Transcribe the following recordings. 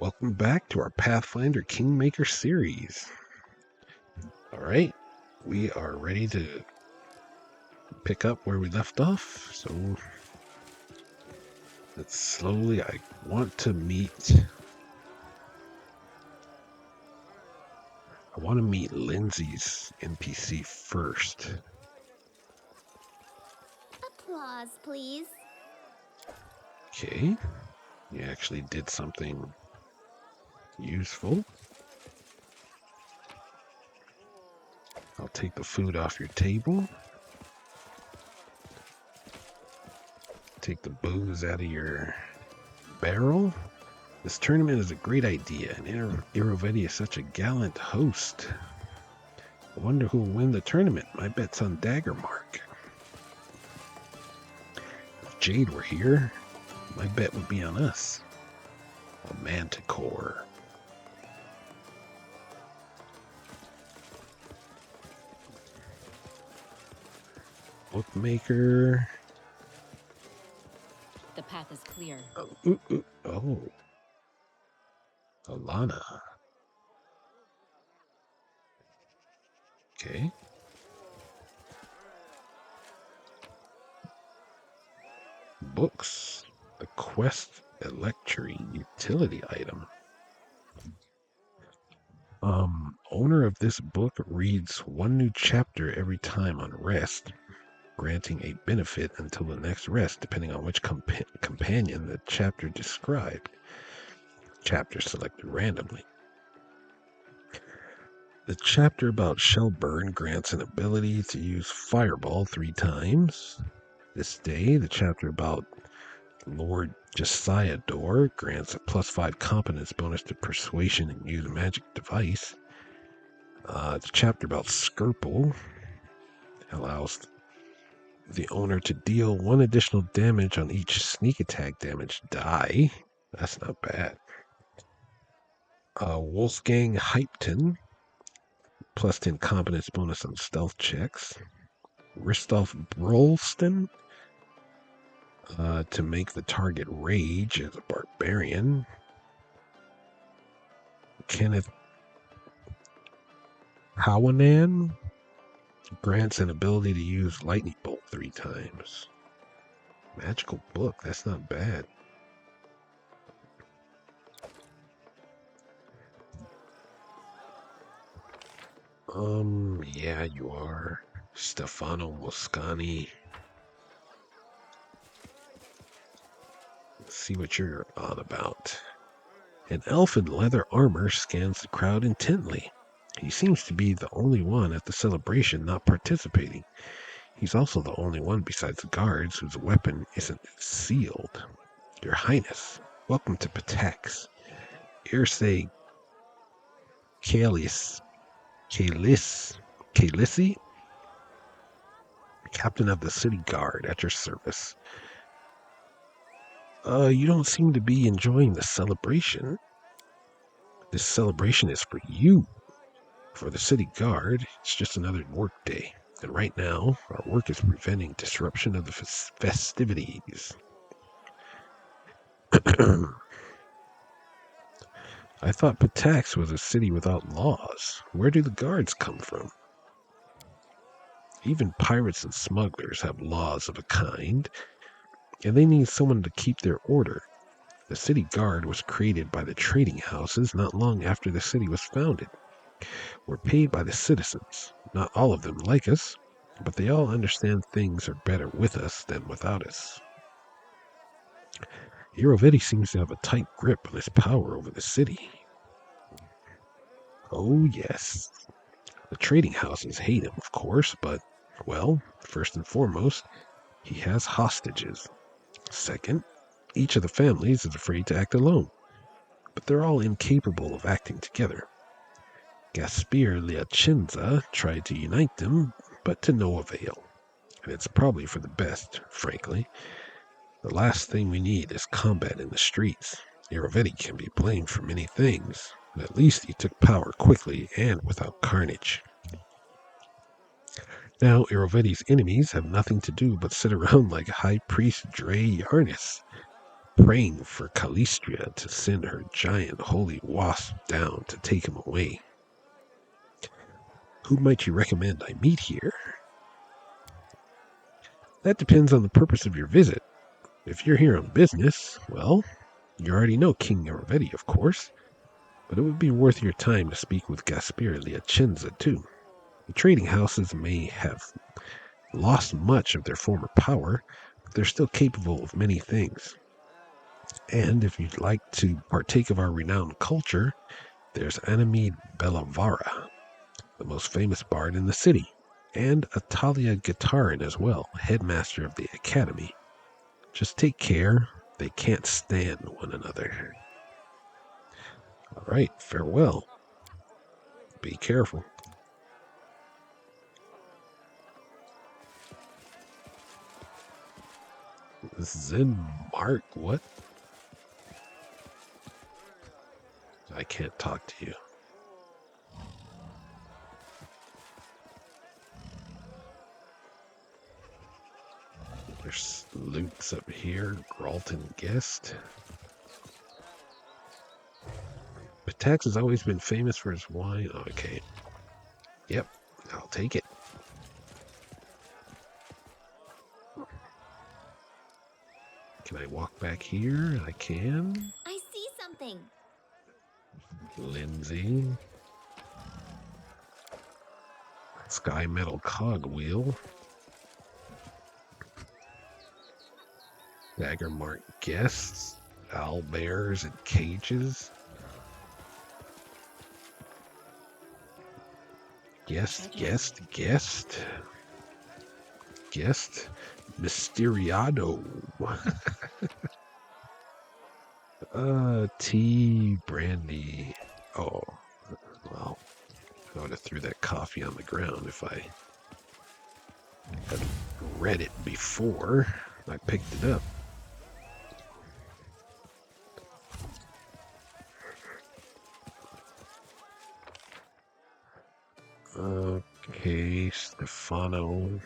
Welcome back to our Pathfinder Kingmaker series. Alright, we are ready to pick up where we left off. So, let's slowly, I want to meet Lindsay's NPC first. Applause, please. Okay, you actually did something useful. I'll take the food off your table. Take the booze out of your barrel. This tournament is a great idea, and Irovetti is such a gallant host. I wonder who will win the tournament. My bet's on Daggermark. If Jade were here, my bet would be on us. A Manticore. Bookmaker. The path is clear. Oh. Alana. Okay. Books. The quest electric utility item. Owner of this book reads one new chapter every time on rest, granting a benefit until the next rest, depending on which companion the chapter described. Chapter selected randomly. The chapter about Shelburne grants an ability to use Fireball 3 times. This day, the chapter about Lord Josiah Door grants a +5 competence bonus to persuasion and use a magic device. The chapter about Skirple allows the owner to deal 1 additional damage on each sneak attack damage die. That's not bad. Wolfgang Hypton, +10 competence bonus on stealth checks. Ristolf Brolston, to make the target rage as a barbarian. Kenneth Howanan grants an ability to use lightning bolt 3 times. Magical book, that's not bad. Yeah, you are. Stefano Moscani. Let's see what you're on about. An elf in leather armor scans the crowd intently. He seems to be the only one at the celebration not participating. He's also the only one besides the guards whose weapon isn't sealed. Your Highness, welcome to Patex. Irse Kalisi, captain of the city guard, at your service. You don't seem to be enjoying the celebration. This celebration is for you. For the city guard, it's just another work day. And right now, our work is preventing disruption of the festivities. I thought Patex was a city without laws. Where do the guards come from? Even pirates and smugglers have laws of a kind, and they need someone to keep their order. The city guard was created by the trading houses not long after the city was founded. We're paid by the citizens. Not all of them like us, but they all understand things are better with us than without us. Irovetti seems to have a tight grip on his power over the city. Oh, yes. The trading houses hate him, of course, but, well, first and foremost, he has hostages. Second, each of the families is afraid to act alone, but they're all incapable of acting together. Gaspir Liacenza tried to unite them, but to no avail. And it's probably for the best, frankly. The last thing we need is combat in the streets. Irovetti can be blamed for many things, but at least he took power quickly and without carnage. Now, Irovetti's enemies have nothing to do but sit around like High Priest Dre Yarnis. praying for Calistria to send her giant holy wasp down to take him away. Who might you recommend I meet here? That depends on the purpose of your visit. If you're here on business, well, you already know King Aravetti, of course, but it would be worth your time to speak with Gaspir Liacenza, too. The trading houses may have lost much of their former power, but they're still capable of many things. And if you'd like to partake of our renowned culture, there's Anamid Bellavara, the most famous bard in the city, and Atalia Gitarin as well, headmaster of the academy. Just take care, they can't stand one another. All right, farewell. Be careful. Zen Mark, what? I can't talk to you. There's Luke's up here, Gralton Guest. Patax has always been famous for his wine. Okay. Yep, I'll take it. Can I walk back here? I can. I see something. Lindsay. Sky Metal Cogwheel. Dagger Mark Guests. Owlbears and cages. Guest. Mysteriado. Tea, brandy. Oh, well, I would have threw that coffee on the ground if I had read it before I picked it up. Okay, Stefano.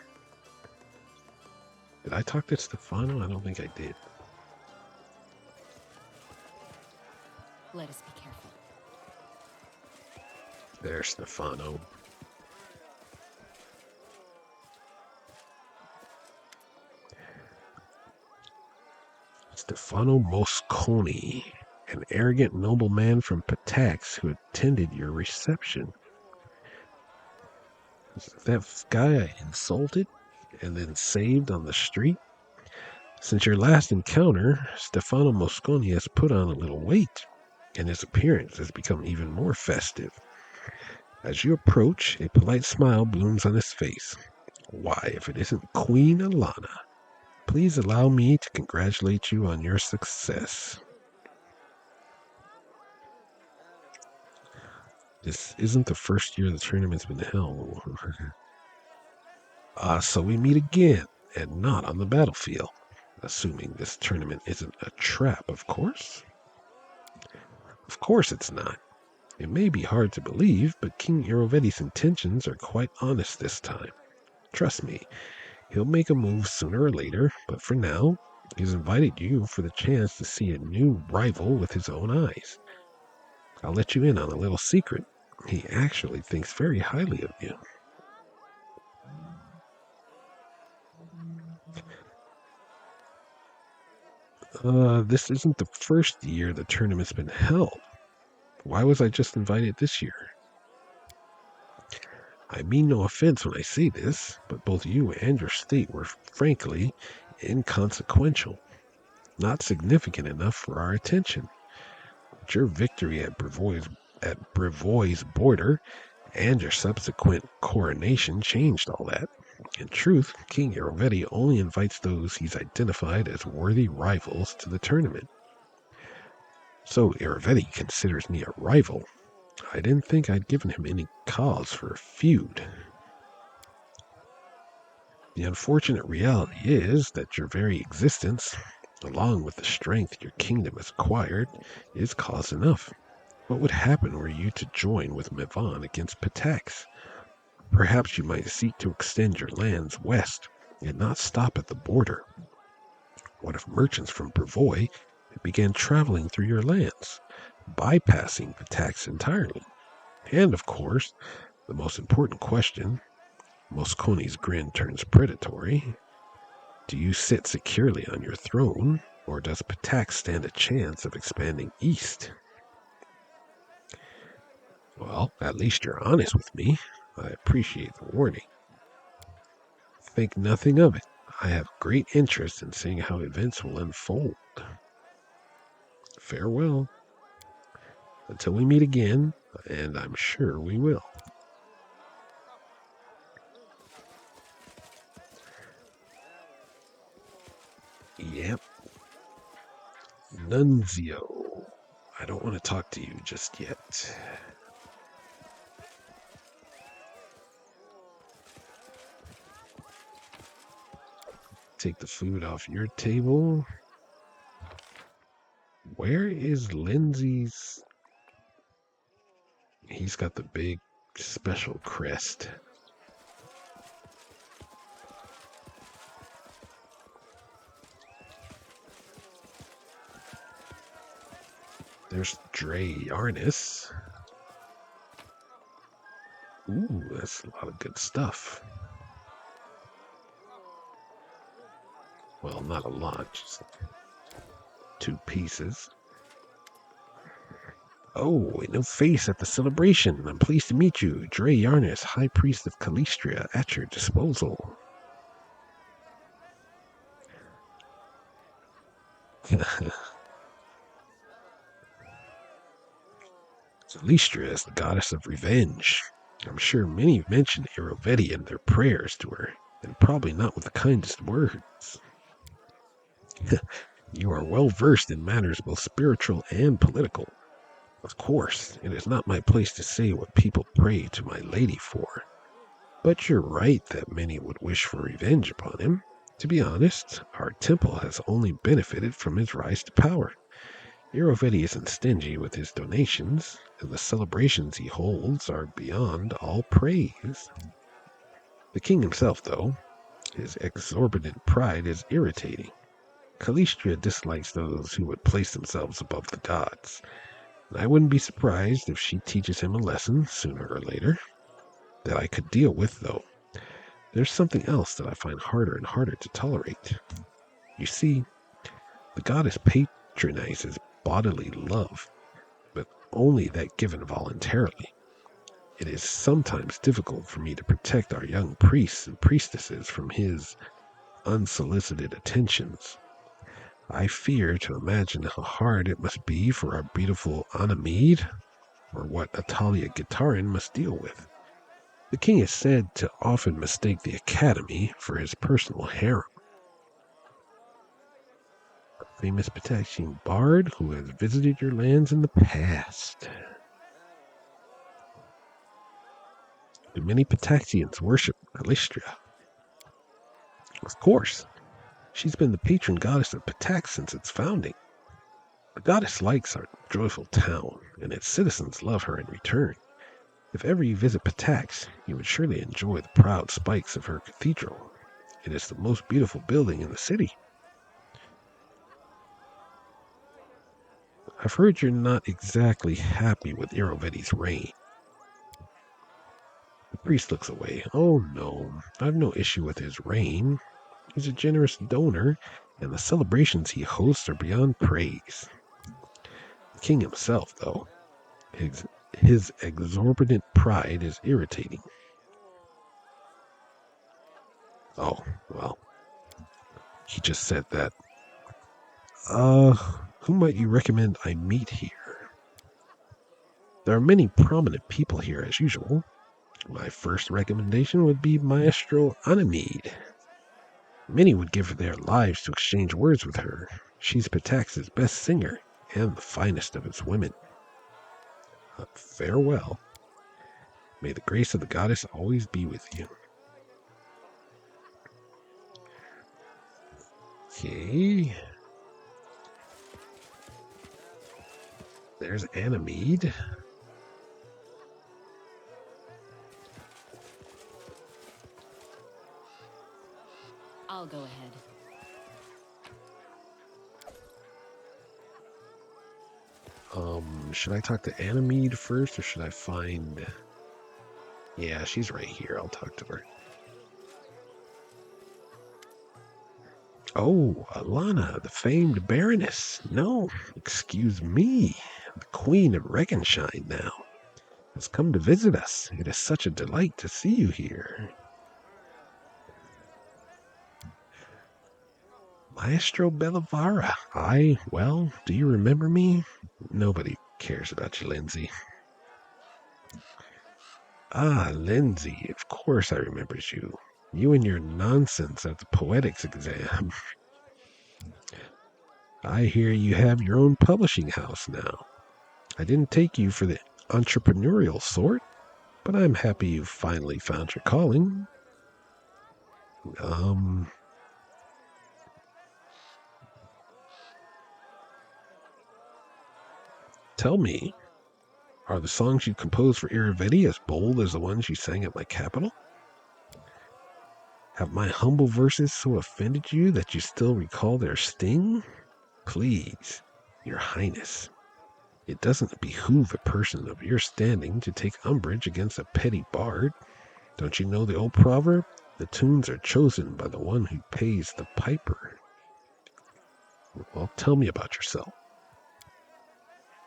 Did I talk to Stefano? I don't think I did. Let us be careful. There's Stefano. Stefano Mosconi, an arrogant nobleman from Patax who attended your reception. That guy I insulted and then saved on the street? Since your last encounter, Stefano Mosconi has put on a little weight, and his appearance has become even more festive. As you approach, a polite smile blooms on his face. Why, if it isn't Queen Alana, please allow me to congratulate you on your success. This isn't the first year the tournament's been held. So we meet again, and not on the battlefield. Assuming this tournament isn't a trap, of course. Of course it's not. It may be hard to believe, but King Aravetti's intentions are quite honest this time. Trust me, he'll make a move sooner or later, but for now, he's invited you for the chance to see a new rival with his own eyes. I'll let you in on a little secret. He actually thinks very highly of you. This isn't the first year the tournament's been held. Why was I just invited this year? I mean no offense when I say this, but both you and your state were frankly inconsequential, not significant enough for our attention. But your victory at Brevois border and your subsequent coronation changed all that. In truth, King Aravetti only invites those he's identified as worthy rivals to the tournament. So Aravetti considers me a rival. I didn't think I'd given him any cause for a feud. The unfortunate reality is that your very existence, along with the strength your kingdom has acquired, is cause enough. What would happen were you to join with Mevan against Patax? Perhaps you might seek to extend your lands west and not stop at the border. What if merchants from Brevois It began traveling through your lands, bypassing attacks entirely. And of course, the most important question, Mosconi's grin turns predatory. Do you sit securely on your throne, or does Patak stand a chance of expanding east? Well, at least you're honest with me. I appreciate the warning. Think nothing of it. I have great interest in seeing how events will unfold. Farewell. Until we meet again, and I'm sure we will. Yep. Nunzio. I don't want to talk to you just yet. Take the food off your table. Where is Lindsay's? He's got the big special crest. There's Dre Arnis. Ooh, that's a lot of good stuff. Well, not a lot, just 2 pieces. Oh, no face at the celebration. I'm pleased to meet you. Dre Yarnis, High Priest of Calistria, at your disposal. Calistria is the goddess of revenge. I'm sure many have mentioned Iroveti in their prayers to her, and probably not with the kindest words. You are well versed in matters both spiritual and political. Of course, it is not my place to say what people pray to my lady for. But you're right that many would wish for revenge upon him. To be honest, our temple has only benefited from his rise to power. Iroveti isn't stingy with his donations, and the celebrations he holds are beyond all praise. The king himself, though, his exorbitant pride is irritating. Calistria dislikes those who would place themselves above the gods. I wouldn't be surprised if she teaches him a lesson sooner or later. That I could deal with, though. There's something else that I find harder and harder to tolerate. You see, the goddess patronizes bodily love, but only that given voluntarily. It is sometimes difficult for me to protect our young priests and priestesses from his unsolicited attentions. I fear to imagine how hard it must be for our beautiful Anamide, or what Atalia Gitarin must deal with. The king is said to often mistake the academy for his personal harem. A famous Pataxian bard who has visited your lands in the past. Do many Pataxians worship Calistria? Of course. She's been the patron goddess of Patax since its founding. The goddess likes our joyful town, and its citizens love her in return. If ever you visit Patax, you would surely enjoy the proud spikes of her cathedral. It is the most beautiful building in the city. I've heard you're not exactly happy with Iroveti's reign. The priest looks away. Oh no, I've no issue with his reign. He's a generous donor, and the celebrations he hosts are beyond praise. The king himself, though, his exorbitant pride is irritating. Oh, well, he just said that. Who might you recommend I meet here? There are many prominent people here as usual. My first recommendation would be Maestro Anamide. Many would give their lives to exchange words with her. She's Patax's best singer and the finest of its women. Farewell. May the grace of the goddess always be with you. Okay. There's Anamide. I'll go ahead. Should I talk to Animede first, or should I find... Yeah, she's right here. I'll talk to her. Oh, Alana, the famed Baroness. No, excuse me. The Queen of Regenshine now has come to visit us. It is such a delight to see you here. Maestro Bellavara. Well, do you remember me? Nobody cares about you, Lindsay. Ah, Lindsay, of course I remembered you. You and your nonsense at the poetics exam. I hear you have your own publishing house now. I didn't take you for the entrepreneurial sort, but I'm happy you finally found your calling. Tell me, are the songs you composed for Iravetti as bold as the ones you sang at my capital? Have my humble verses so offended you that you still recall their sting? Please, your highness, it doesn't behoove a person of your standing to take umbrage against a petty bard. Don't you know the old proverb? The tunes are chosen by the one who pays the piper. Well, tell me about yourself.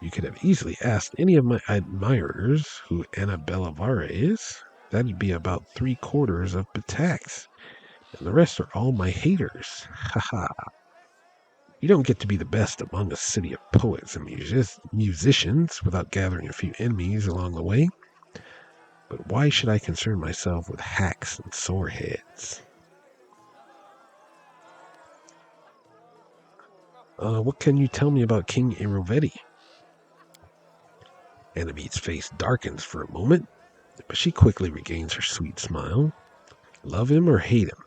You could have easily asked any of my admirers who Annabella Vara is. That'd be about 3/4 of Batax, and the rest are all my haters. Ha ha. You don't get to be the best among a city of poets and musicians without gathering a few enemies along the way. But why should I concern myself with hacks and soreheads? What can you tell me about King Irovetti? Animede's face darkens for a moment, but she quickly regains her sweet smile. Love him or hate him,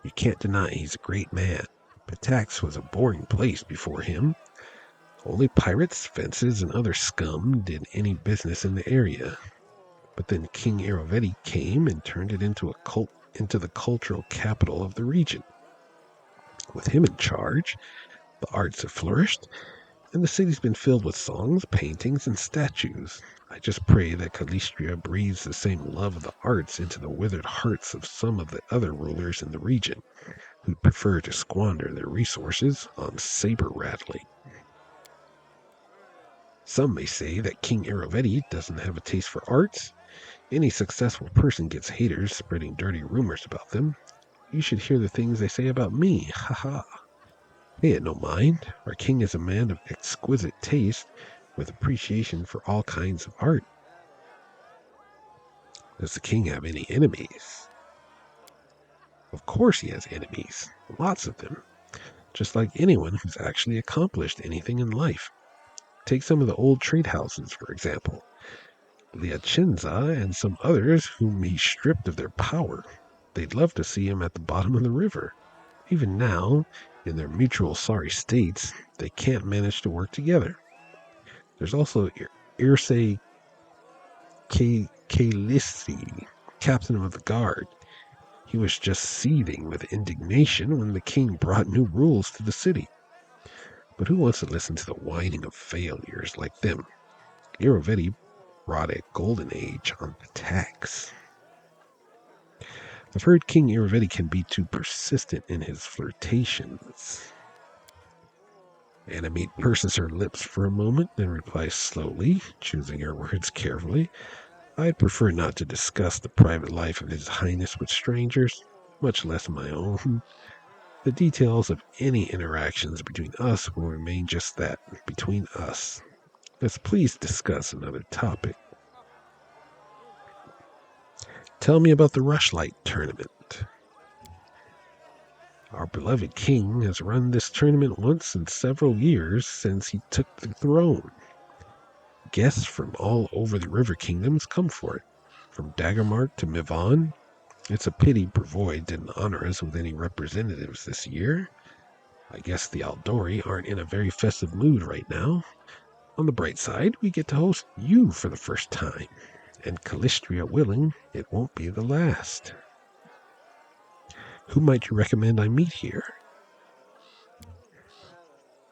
you can't deny he's a great man. Patax was a boring place before him. Only pirates, fences, and other scum did any business in the area. But then King Irovetti came and turned it into the cultural capital of the region. With him in charge, the arts have flourished, and the city's been filled with songs, paintings, and statues. I just pray that Calistria breathes the same love of the arts into the withered hearts of some of the other rulers in the region, who prefer to squander their resources on saber rattling. Some may say that King Irovetti doesn't have a taste for arts. Any successful person gets haters spreading dirty rumors about them. You should hear the things they say about me. Ha ha. Pay it no mind. Our king is a man of exquisite taste, with appreciation for all kinds of art. Does the king have any enemies? Of course he has enemies. Lots of them. Just like anyone who's actually accomplished anything in life. Take some of the old trade houses, for example. The Atienza and some others whom he stripped of their power. They'd love to see him at the bottom of the river. Even now, in their mutual sorry states, they can't manage to work together. There's also Irse Kalissi, captain of the guard. He was just seething with indignation when the king brought new rules to the city. But who wants to listen to the whining of failures like them? Irovetti brought a golden age on the tax. I've heard King Irovetti can be too persistent in his flirtations. Animede purses her lips for a moment, then replies slowly, choosing her words carefully. I'd prefer not to discuss the private life of His Highness with strangers, much less my own. The details of any interactions between us will remain just that, between us. Let's please discuss another topic. Tell me about the Rushlight tournament. Our beloved king has run this tournament once in several years since he took the throne. Guests from all over the river kingdoms come for it, from Daggermark to Mivon. It's a pity Brevoid didn't honor us with any representatives this year. I guess the Aldori aren't in a very festive mood right now. On the bright side, we get to host you for the first time, and Calistria willing, it won't be the last. Who might you recommend I meet here?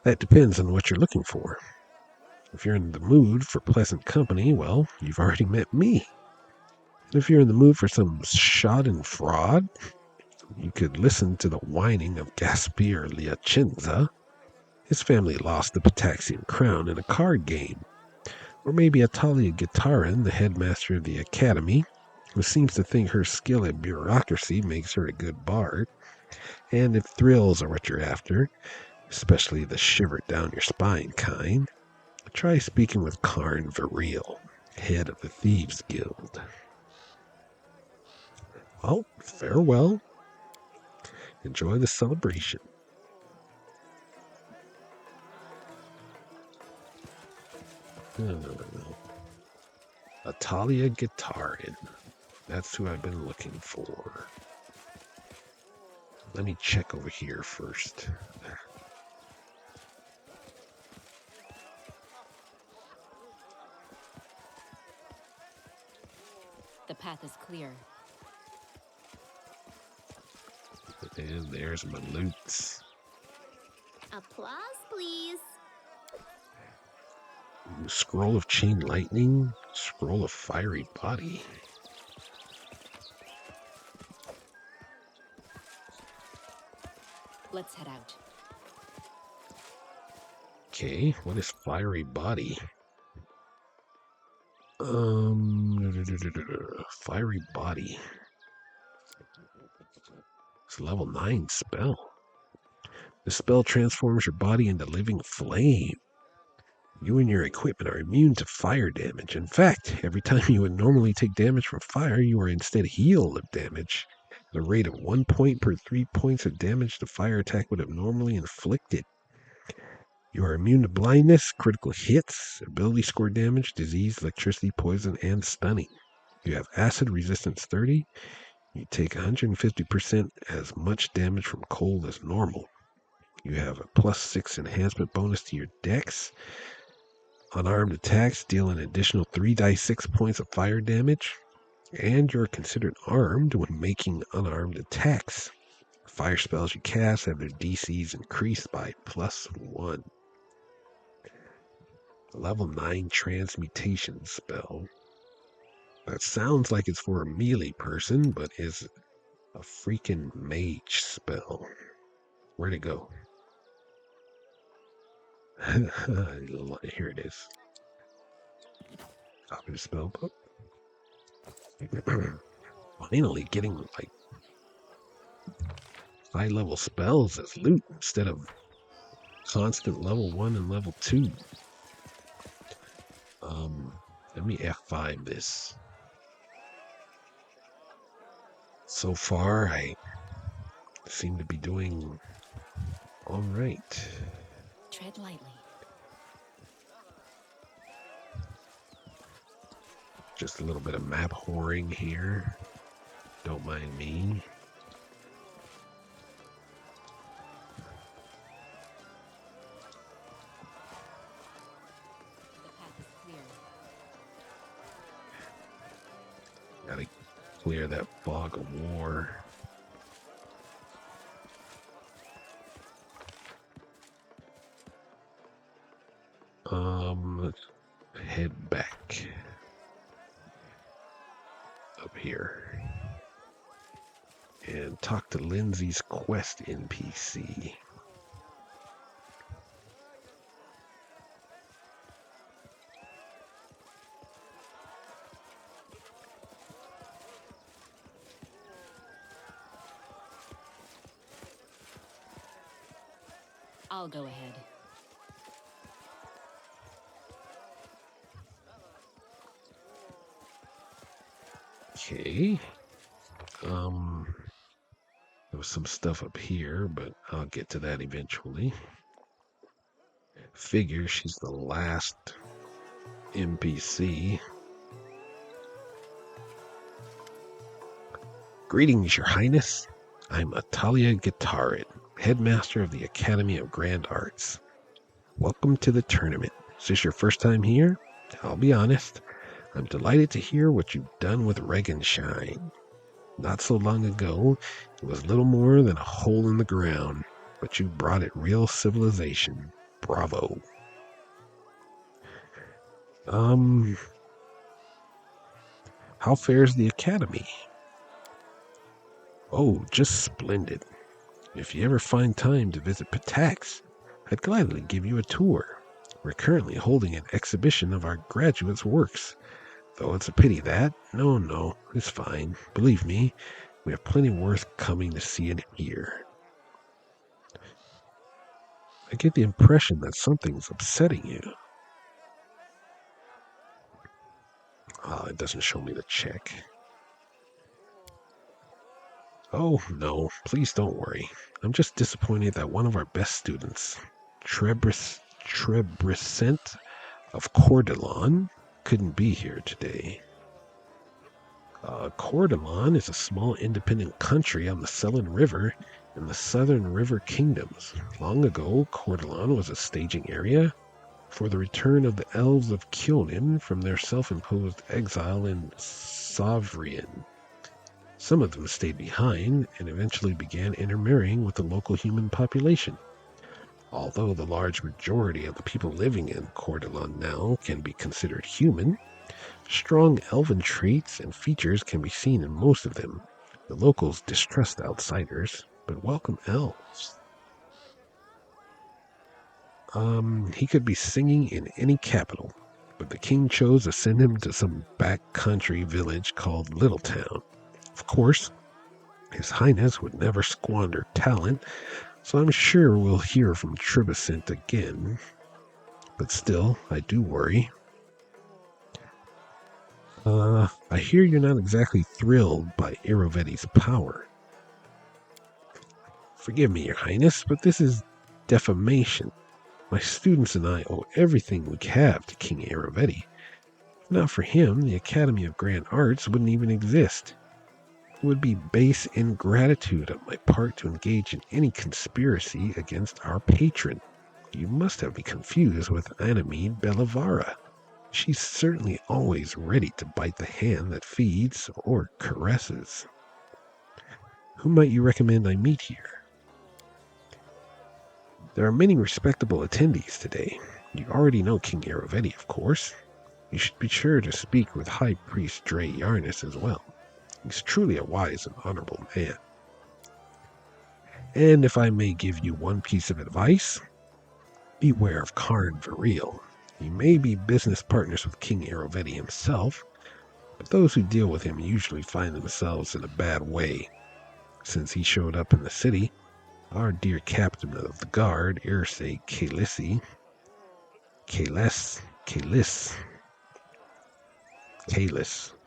That depends on what you're looking for. If you're in the mood for pleasant company, well, you've already met me. And if you're in the mood for some schadenfreude, you could listen to the whining of Gaspir Liacenza. His family lost the Pataxian crown in a card game. Or maybe Atalia Gitarin, the headmaster of the academy, who seems to think her skill at bureaucracy makes her a good bard. And if thrills are what you're after, especially the shiver down your spine kind, try speaking with Karn Viril, head of the Thieves Guild. Well, farewell. Enjoy the celebration. No. Atalia Gitarin. That's who I've been looking for. Let me check over here first. The path is clear. And there's my loots. Applause, please. Scroll of Chain Lightning. Scroll of Fiery Body. Let's head out. Okay, what is Fiery Body? Fiery Body. It's a level 9 spell. The spell transforms your body into living flame. You and your equipment are immune to fire damage. In fact, every time you would normally take damage from fire, you are instead healed of damage at a rate of 1 point per 3 points of damage the fire attack would have normally inflicted. You are immune to blindness, critical hits, ability score damage, disease, electricity, poison, and stunning. You have acid resistance 30. You take 150% as much damage from cold as normal. You have a +6 enhancement bonus to your dex. Unarmed attacks deal an additional 3d6 points of fire damage. And you're considered armed when making unarmed attacks. Fire spells you cast have their DCs increased by +1. Level 9 transmutation spell. That sounds like it's for a melee person, but is a freaking mage spell. Where'd it go? Here it is. Copy the spell book. Finally getting like high level spells as loot instead of constant level 1 and level 2. Let me F5 this. So far, I seem to be doing all right. Tread lightly. Just a little bit of map whoring here. Don't mind me. The path is clear. Gotta clear that fog of war. Let's head back up here and talk to Lindsay's quest NPC. I'll go ahead. Okay. There was some stuff up here, but I'll get to that eventually. Figure she's the last NPC. Greetings, Your Highness. I'm Atalia Gitarin, headmaster of the Academy of Grand Arts. Welcome to the tournament. Is this your first time here? I'll be honest. I'm delighted to hear what you've done with Regenshine. Not so long ago, it was little more than a hole in the ground, but you brought it real civilization. Bravo. Um, how fares the academy? Oh, just splendid. If you ever find time to visit Patax, I'd gladly give you a tour. We're currently holding an exhibition of our graduates' works, though it's a pity that. No, it's fine. Believe me, we have plenty worth coming to see and hear. I get the impression that something's upsetting you. It doesn't show me the check. Oh, no, please don't worry. I'm just disappointed that one of our best students, Trebriscent of Cordelon, couldn't be here today. Cordelon is a small independent country on the Selin River in the Southern River Kingdoms. Long ago, Cordelon was a staging area for the return of the elves of Kilnin from their self-imposed exile in Savrian. Some of them stayed behind and eventually began intermarrying with the local human population. Although the large majority of the people living in Cordelon now can be considered human, strong elven traits and features can be seen in most of them. The locals distrust outsiders, but welcome elves. He could be singing in any capital, but the king chose to send him to some backcountry village called Littletown. Of course, His Highness would never squander talent, so I'm sure we'll hear from Tribicent again. But still, I do worry. I hear you're not exactly thrilled by Irovetti's power. Forgive me, Your Highness, but this is defamation. My students and I owe everything we have to King Irovetti. If not for him, the Academy of Grand Arts wouldn't even exist. It would be base ingratitude on my part to engage in any conspiracy against our patron. You must have me confused with Anamid Bellavara. She's certainly always ready to bite the hand that feeds or caresses. Who might you recommend I meet here? There are many respectable attendees today. You already know King Aravetti, of course. You should be sure to speak with High Priest Dre Yarnis as well. He's truly a wise and honorable man. And if I may give you one piece of advice, beware of Karn Viril. He may be business partners with King Aravetti himself, but those who deal with him usually find themselves in a bad way. Since he showed up in the city, our dear captain of the guard, Irsay Kalis,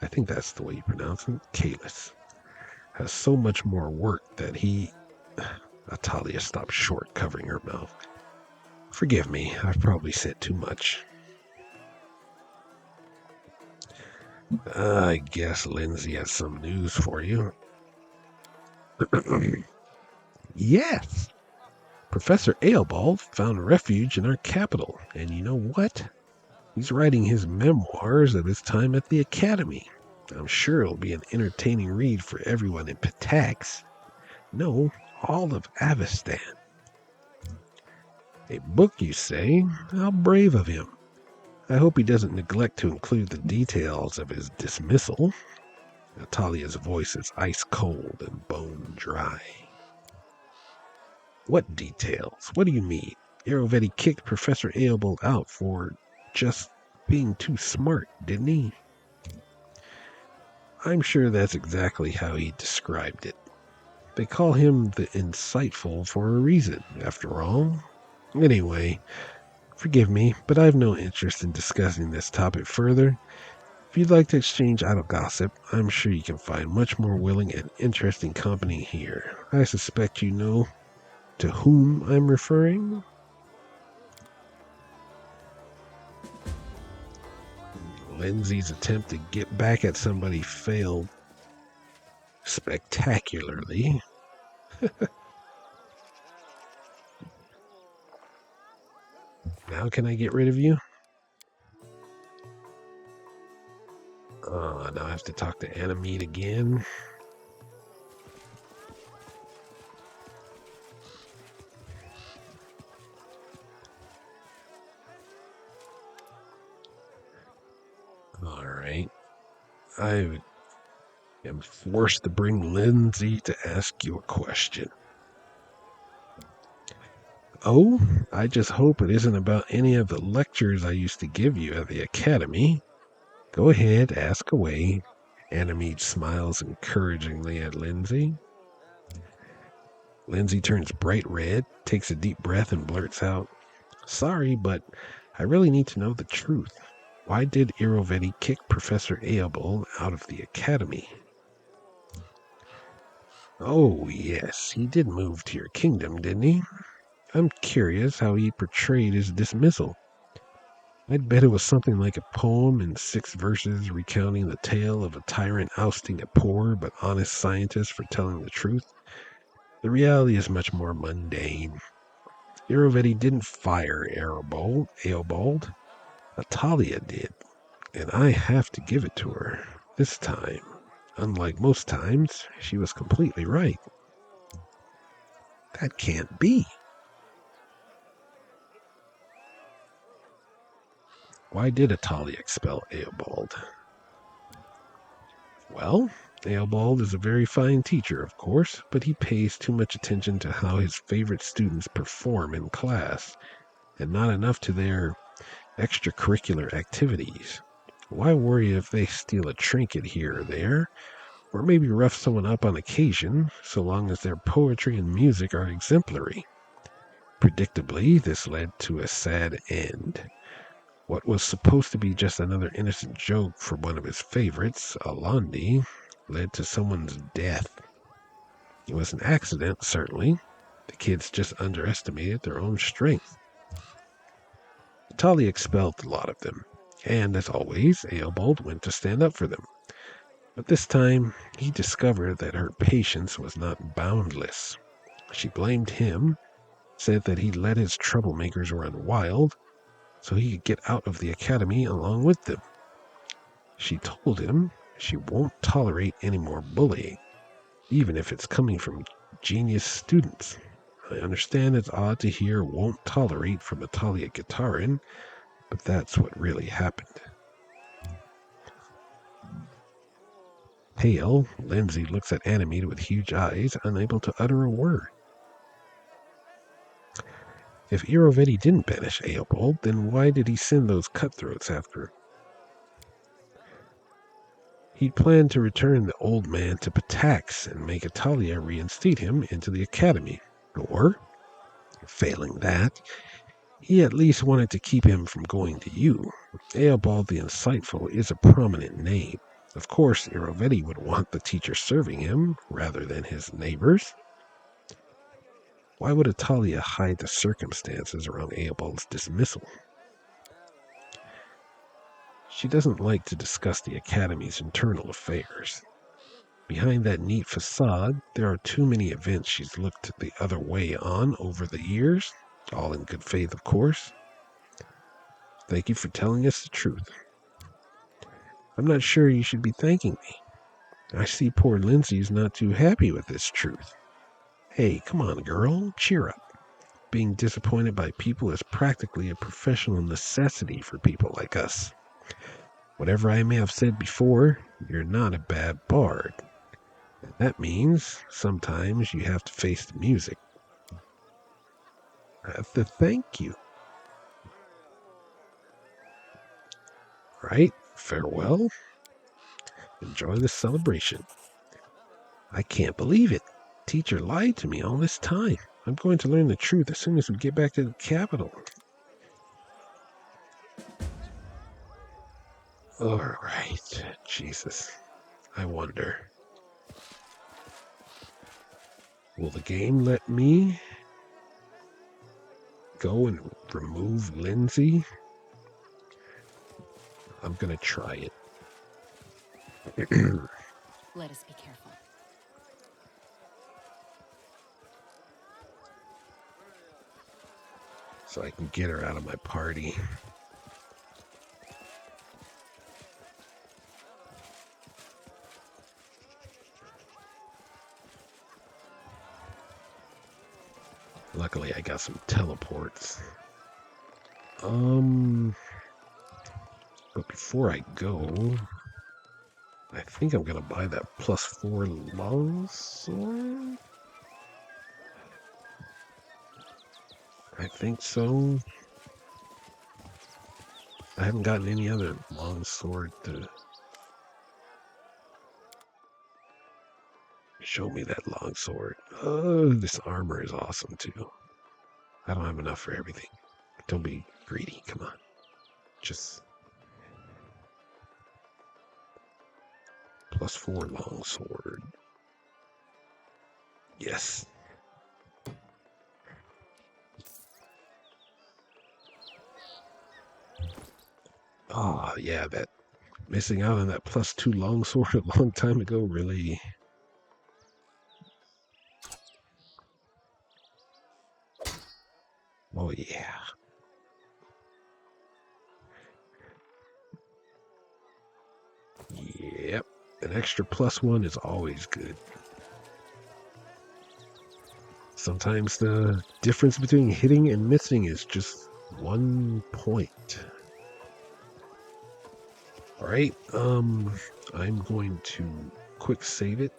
I think that's the way you pronounce it, Kalis, has so much more work that he... Atalia stopped short, covering her mouth. Forgive me, I've probably said too much. I guess Lindsay has some news for you. Yes! Professor Aelbald found refuge in our capital, and you know what? He's writing his memoirs of his time at the Academy. I'm sure it'll be an entertaining read for everyone in Patax. No, all of Avestan. A book, you say? How brave of him. I hope he doesn't neglect to include the details of his dismissal. Natalia's voice is ice cold and bone dry. What details? What do you mean? Irovetti kicked Professor Aelbold out for just being too smart, didn't he? I'm sure that's exactly how he described it. They call him the insightful for a reason, after all. Anyway, forgive me, but I have no interest in discussing this topic further. If you'd like to exchange idle gossip, I'm sure you can find much more willing and interesting company here. I suspect you know to whom I'm referring. Lindsay's attempt to get back at somebody failed spectacularly. Now can I get rid of you? Now I have to talk to Anamede again. All right. I am forced to bring Lindsay to ask you a question. Oh, I just hope it isn't about any of the lectures I used to give you at the academy. Go ahead, ask away. Ganymede smiles encouragingly at Lindsay. Lindsay turns bright red, takes a deep breath, and blurts out, "Sorry, but I really need to know the truth. Why did Irovetti kick Professor Eobol out of the academy?" "Oh, yes, he did move to your kingdom, didn't he? I'm curious how he portrayed his dismissal. I'd bet it was something like a poem in 6 verses recounting the tale of a tyrant ousting a poor but honest scientist for telling the truth. The reality is much more mundane. Irovetti didn't fire Eobald. Natalia did, and I have to give it to her. This time, unlike most times, she was completely right." "That can't be." "Why did Atalia expel Eobald?" "Well, Eobald is a very fine teacher, of course, but he pays too much attention to how his favorite students perform in class, and not enough to their extracurricular activities. Why worry if they steal a trinket here or there, or maybe rough someone up on occasion, so long as their poetry and music are exemplary?" Predictably, this led to a sad end. What was supposed to be just another innocent joke for one of his favorites, Alandi, led to someone's death. It was an accident, certainly. The kids just underestimated their own strength. Tali expelled a lot of them, and as always, Eobald went to stand up for them. But this time, he discovered that her patience was not boundless. She blamed him, said that he let his troublemakers run wild, so he could get out of the academy along with them. She told him she won't tolerate any more bullying, even if it's coming from genius students. I understand it's odd to hear "won't tolerate" from Atalia Gitarin, but that's what really happened. Pale, Lindsay looks at Animede with huge eyes, unable to utter a word. If Irovetti didn't banish Eopold, then why did he send those cutthroats after him? He'd planned to return the old man to Patax and make Atalia reinstate him into the academy. Or, failing that, he at least wanted to keep him from going to you. Eobald the Insightful is a prominent name. Of course, Irovetti would want the teacher serving him rather than his neighbors. Why would Atalia hide the circumstances around Eobald's dismissal? She doesn't like to discuss the Academy's internal affairs. Behind that neat facade, there are too many events she's looked the other way on over the years, all in good faith, of course. Thank you for telling us the truth. I'm not sure you should be thanking me. I see poor Lindsay's not too happy with this truth. Hey, come on, girl, cheer up. Being disappointed by people is practically a professional necessity for people like us. Whatever I may have said before, you're not a bad bard. And that means sometimes you have to face the music. I have to thank you. Right? Farewell. Enjoy the celebration. I can't believe it. Teacher lied to me all this time. I'm going to learn the truth as soon as we get back to the capital. All right. Jesus. I wonder. Will the game let me go and remove Lindsay? I'm going to try it. Let us be careful. So I can get her out of my party. Luckily, I got some teleports. But before I go, I think I'm going to buy that +4 longsword. I think so. I haven't gotten any other longsword to show me that longsword. Oh, this armor is awesome too. I don't have enough for everything. Don't be greedy. Come on. Just +4 longsword. Yes. Ah, yeah, that missing out on that +2 longsword a long time ago really. Oh, yeah. Yep. An extra +1 is always good. Sometimes the difference between hitting and missing is just 1 point. All right. I'm going to quick save it.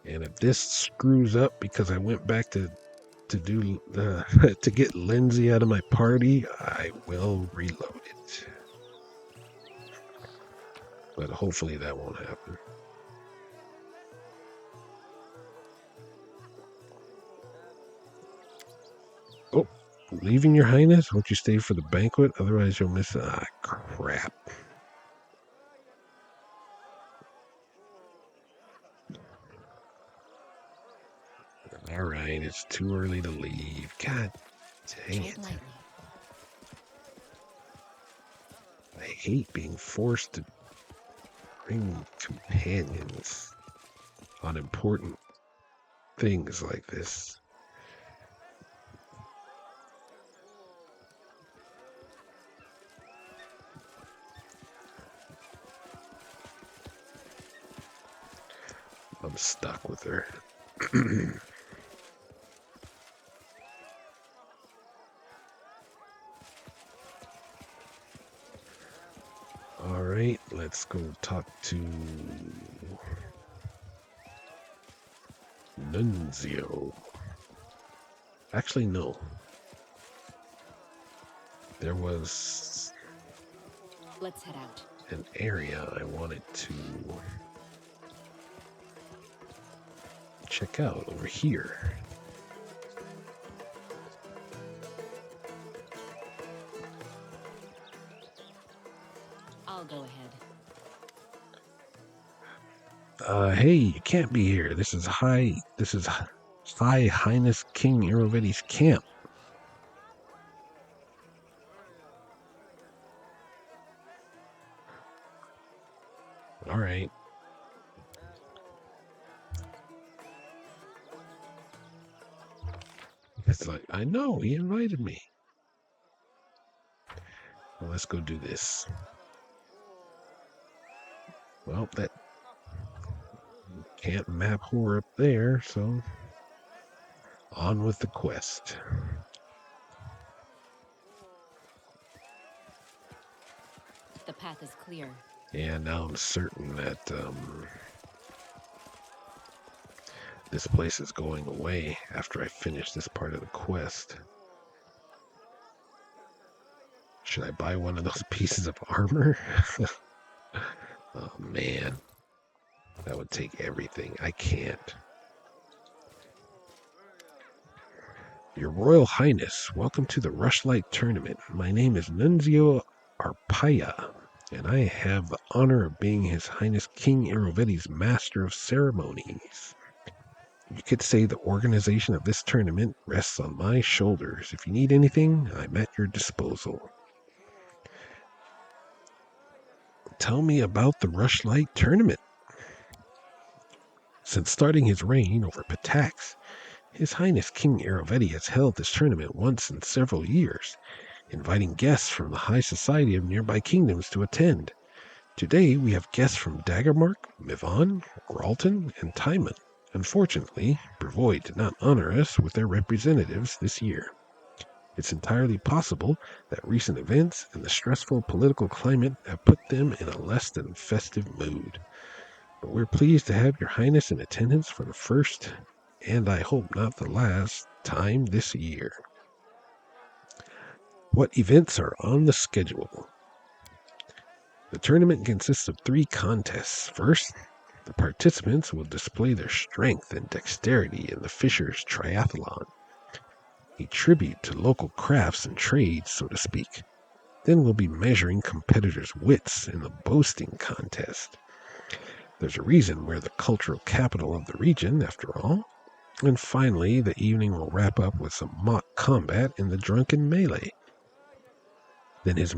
And if this screws up because I went back to do to get Lindsay out of my party, I will reload it. But hopefully that won't happen. Oh, leaving your highness? Won't you stay for the banquet? Otherwise you'll miss it. Ah, crap. All right, it's too early to leave. God dang it. I hate being forced to bring companions on important things like this. I'm stuck with her. All right, let's go talk to Nunzio. Actually, no. There was Let's head out. An area I wanted to check out over here. I'll go ahead. Hey, you can't be here. This is High Highness King Irovedi's camp. All right. It's like, I know, he invited me. Well, let's go do this. Well, that can't map whore up there, so on with the quest. The path is clear. Yeah, now I'm certain that this place is going away after I finish this part of the quest. Should I buy one of those pieces of armor? Oh, man. That would take everything. I can't. Your Royal Highness, welcome to the Rushlight Tournament. My name is Nunzio Arpaia, and I have the honor of being His Highness King Irovedi's Master of Ceremonies. You could say the organization of this tournament rests on my shoulders. If you need anything, I'm at your disposal. Tell me about the Rushlight Tournament. Since starting his reign over Patax, His Highness King Irovedi has held this tournament once in several years, inviting guests from the high society of nearby kingdoms to attend. Today we have guests from Daggermark, Mivon, Gralton, and Timon. Unfortunately, Brevoy did not honor us with their representatives this year. It's entirely possible that recent events and the stressful political climate have put them in a less than festive mood. But we're pleased to have Your Highness in attendance for the first, and I hope not the last, time this year. What events are on the schedule? The tournament consists of 3 contests. First, the participants will display their strength and dexterity in the Fisher's Triathlon, a tribute to local crafts and trades, so to speak. Then we'll be measuring competitors' wits in the boasting contest. There's a reason we're the cultural capital of the region, after all. And finally, the evening will wrap up with some mock combat in the drunken melee. Then His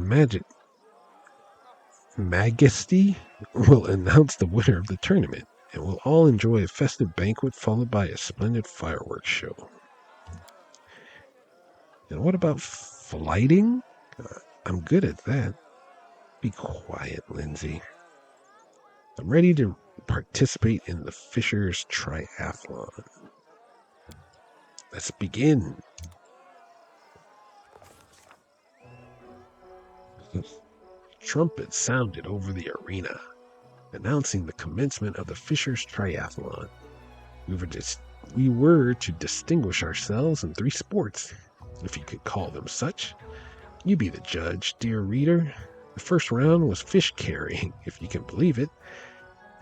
Majesty will announce the winner of the tournament, and we'll all enjoy a festive banquet followed by a splendid fireworks show. And what about flighting? I'm good at that. Be quiet, Lindsay. I'm ready to participate in the Fisher's Triathlon. Let's begin. Trumpets sounded over the arena, announcing the commencement of the Fisher's Triathlon. We were to distinguish ourselves in 3 sports, if you could call them such. You be the judge, dear reader. The first round was fish carrying, if you can believe it.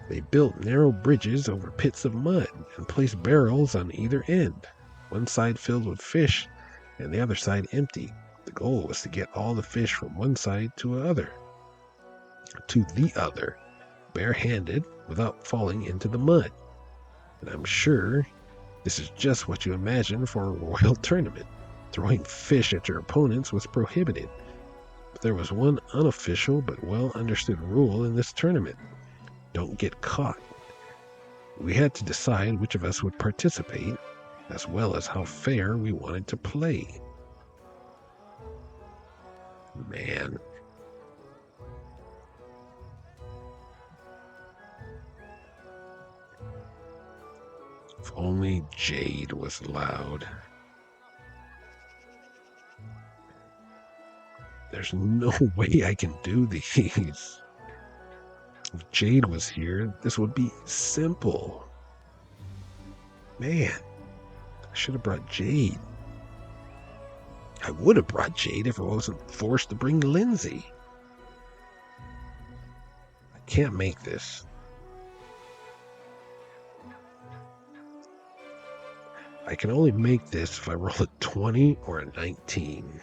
They built narrow bridges over pits of mud and placed barrels on either end, one side filled with fish and the other side empty. The goal was to get all the fish from one side to the other, barehanded, without falling into the mud. And I'm sure this is just what you imagine for a royal tournament. Throwing fish at your opponents was prohibited. But there was one unofficial but well understood rule in this tournament. Don't get caught. We had to decide which of us would participate, as well as how fair we wanted to play. Man. If only Jade was allowed. There's no way I can do these. If Jade was here, this would be simple. Man, I should have brought Jade. I would have brought Jade if I wasn't forced to bring Lindsay. I can't make this. I can only make this if I roll a 20 or a 19.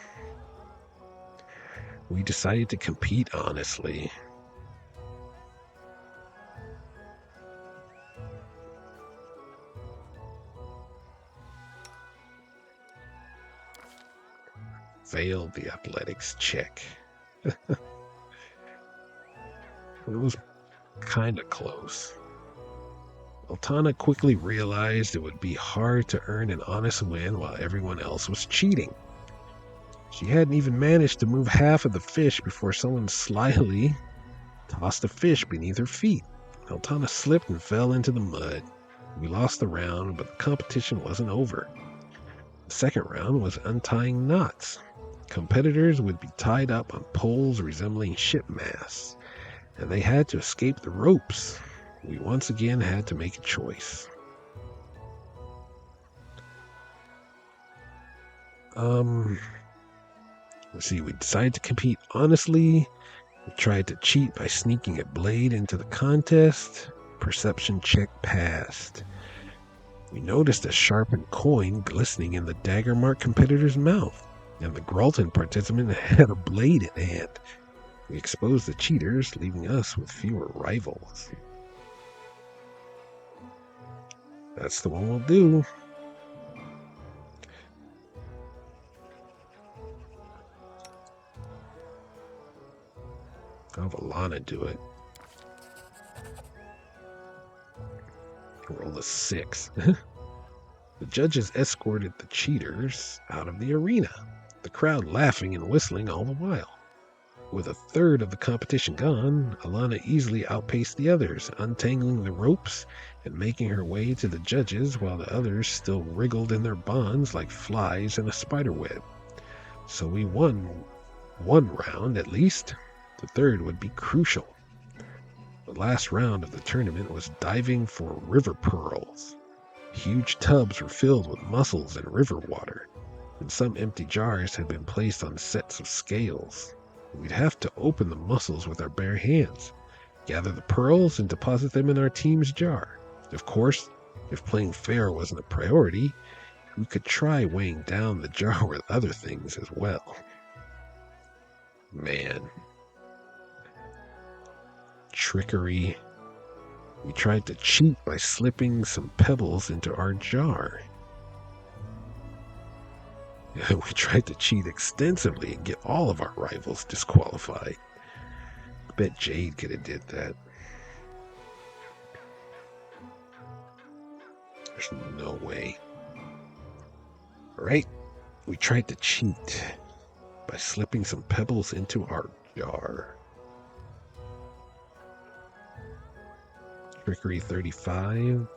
We decided to compete honestly. Failed the athletics check. It was kind of close. Altana quickly realized it would be hard to earn an honest win while everyone else was cheating. She hadn't even managed to move half of the fish before someone slyly tossed a fish beneath her feet. Altana slipped and fell into the mud. We lost the round, but the competition wasn't over. The second round was untying knots. Competitors would be tied up on poles resembling ship masts, and they had to escape the ropes. We once again had to make a choice. Let's see, we decided to compete honestly. We tried to cheat by sneaking a blade into the contest. Perception check passed. We noticed a sharpened coin glistening in the dagger-marked competitor's mouth, and the Gralton participant had a blade in hand. We exposed the cheaters, leaving us with fewer rivals. That's the one we'll do. I'll have Alana do it. Roll a 6. The judges escorted the cheaters out of the arena, the crowd laughing and whistling all the while. With a third of the competition gone, Alana easily outpaced the others, untangling the ropes and making her way to the judges while the others still wriggled in their bonds like flies in a spider web. So we won one round at least. The third would be crucial. The last round of the tournament was diving for river pearls. Huge tubs were filled with mussels and river water, and some empty jars had been placed on sets of scales. We'd have to open the mussels with our bare hands, gather the pearls, and deposit them in our team's jar. Of course, if playing fair wasn't a priority, we could try weighing down the jar with other things as well. Man. Trickery. We tried to cheat by slipping some pebbles into our jar. We tried to cheat extensively and get all of our rivals disqualified. I bet Jade could have did that. There's no way. Right? We tried to cheat by slipping some pebbles into our jar. Trickery 35.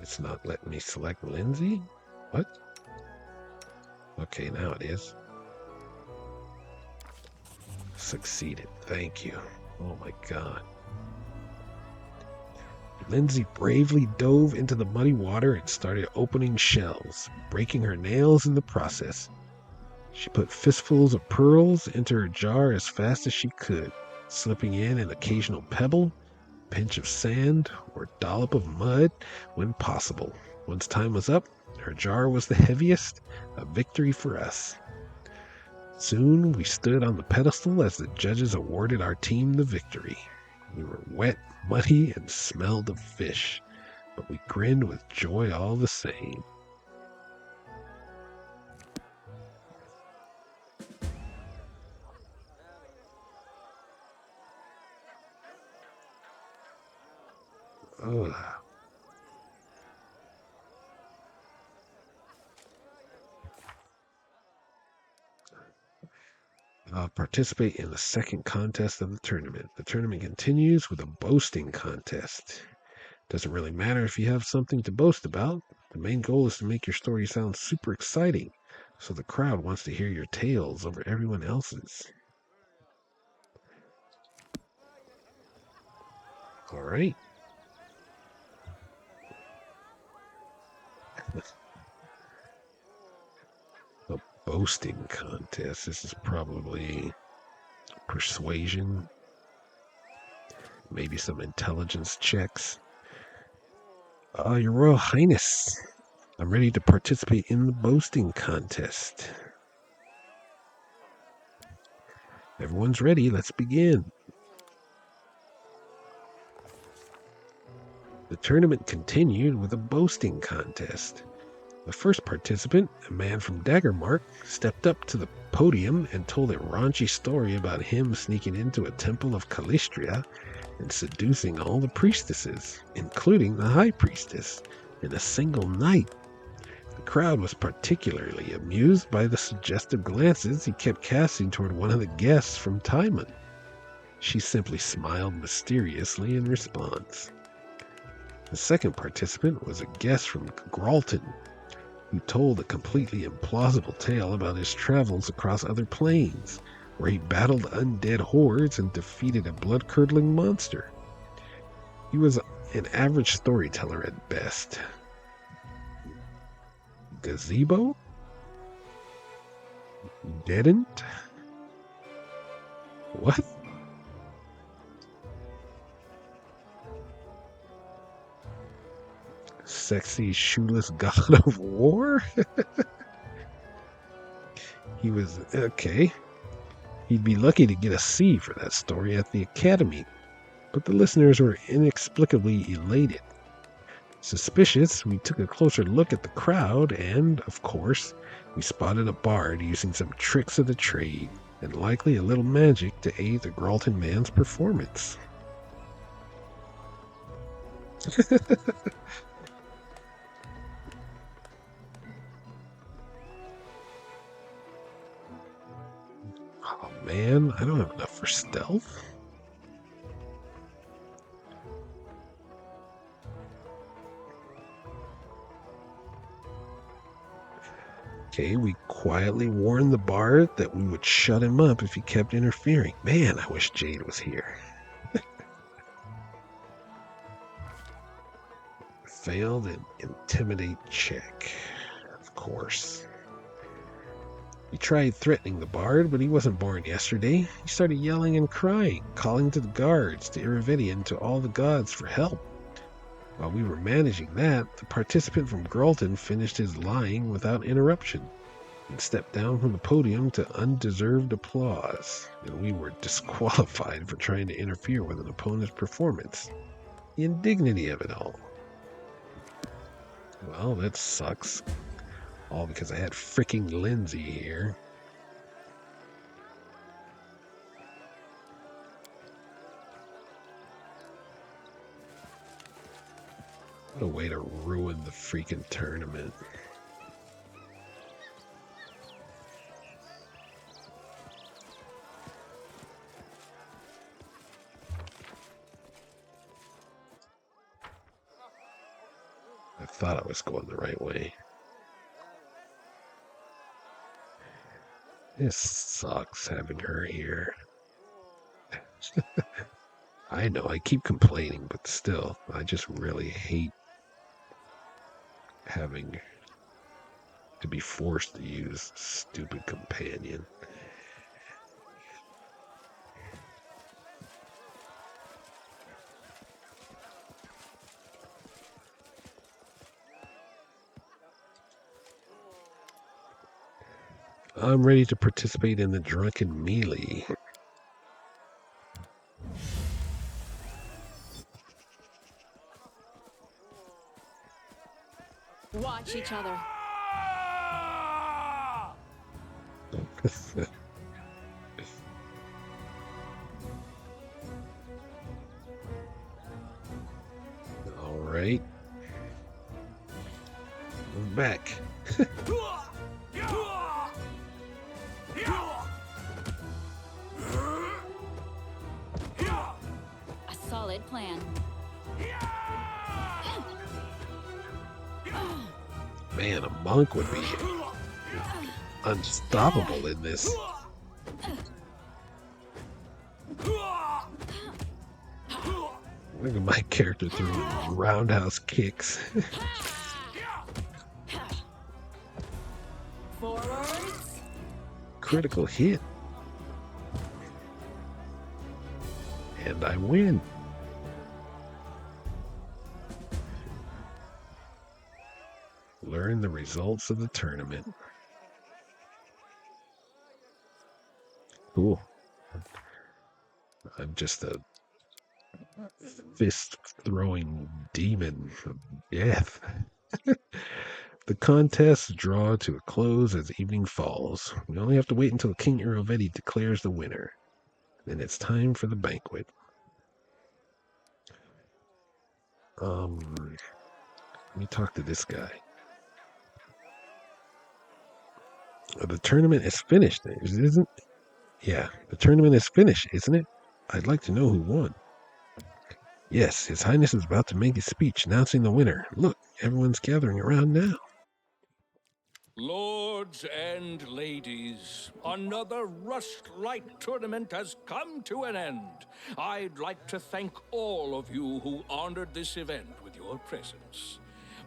It's not letting me select Lindsay? What? Okay, now it is. Succeeded. Thank you. Oh my god. Lindsay bravely dove into the muddy water and started opening shells, breaking her nails in the process. She put fistfuls of pearls into her jar as fast as she could, slipping in an occasional pebble, pinch of sand, or dollop of mud when possible. Once time was up, her jar was the heaviest, a victory for us. Soon we stood on the pedestal as the judges awarded our team the victory. We were wet, muddy, and smelled of fish, but we grinned with joy all the same. Ugh. Participate in the second contest of the tournament. The tournament continues with a boasting contest. Doesn't really matter if you have something to boast about. The main goal is to make your story sound super exciting, so the crowd wants to hear your tales over everyone else's. All right. A boasting contest. This is probably persuasion, maybe some intelligence checks. Your Royal Highness, I'm ready to participate in the boasting contest. Everyone's ready. Let's begin. The tournament continued with a boasting contest. The first participant, a man from Daggermark, stepped up to the podium and told a raunchy story about him sneaking into a temple of Calistria and seducing all the priestesses, including the High Priestess, in a single night. The crowd was particularly amused by the suggestive glances he kept casting toward one of the guests from Timon. She simply smiled mysteriously in response. The second participant was a guest from Gralton, who told a completely implausible tale about his travels across other planes, where he battled undead hordes and defeated a blood-curdling monster. He was an average storyteller at best. Gazebo? Didn't? What? Sexy shoeless god of war? He was okay. He'd be lucky to get a C for that story at the Academy, but the listeners were inexplicably elated. Suspicious, we took a closer look at the crowd and, of course, we spotted a bard using some tricks of the trade and likely a little magic to aid the Gralton man's performance. Oh man, I don't have enough for stealth. Okay, we quietly warned the bard that we would shut him up if he kept interfering. Man, I wish Jade was here. Failed an intimidate check. Of course. We tried threatening the bard, but he wasn't born yesterday. He started yelling and crying, calling to the guards, to Irividia, and to all the gods for help. While we were managing that, the participant from Gralton finished his lying without interruption and stepped down from the podium to undeserved applause, and we were disqualified for trying to interfere with an opponent's performance. The indignity of it all. Well, that sucks. All because I had freaking Lindsay here. What a way to ruin the freaking tournament. I thought I was going the right way. This sucks having her here. I know, I keep complaining, but still, I just really hate having to be forced to use stupid companion. I'm ready to participate in the drunken melee. Watch each other. All right. I'm back. A solid plan. Man, a monk would be unstoppable in this. Look at my character throwing roundhouse kicks. Forwards. Critical hit. And I win. Learn the results of the tournament. Cool. I'm just a fist-throwing demon of death. The contests draw to a close as evening falls. We only have to wait until King Irivetti declares the winner. Then it's time for the banquet. Let me talk to this guy. The tournament is finished, isn't it? Yeah, the tournament is finished, isn't it? I'd like to know who won. Yes, His Highness is about to make his speech announcing the winner. Look, everyone's gathering around now. Lords and ladies, another Rustlight tournament has come to an end. I'd like to thank all of you who honored this event with your presence.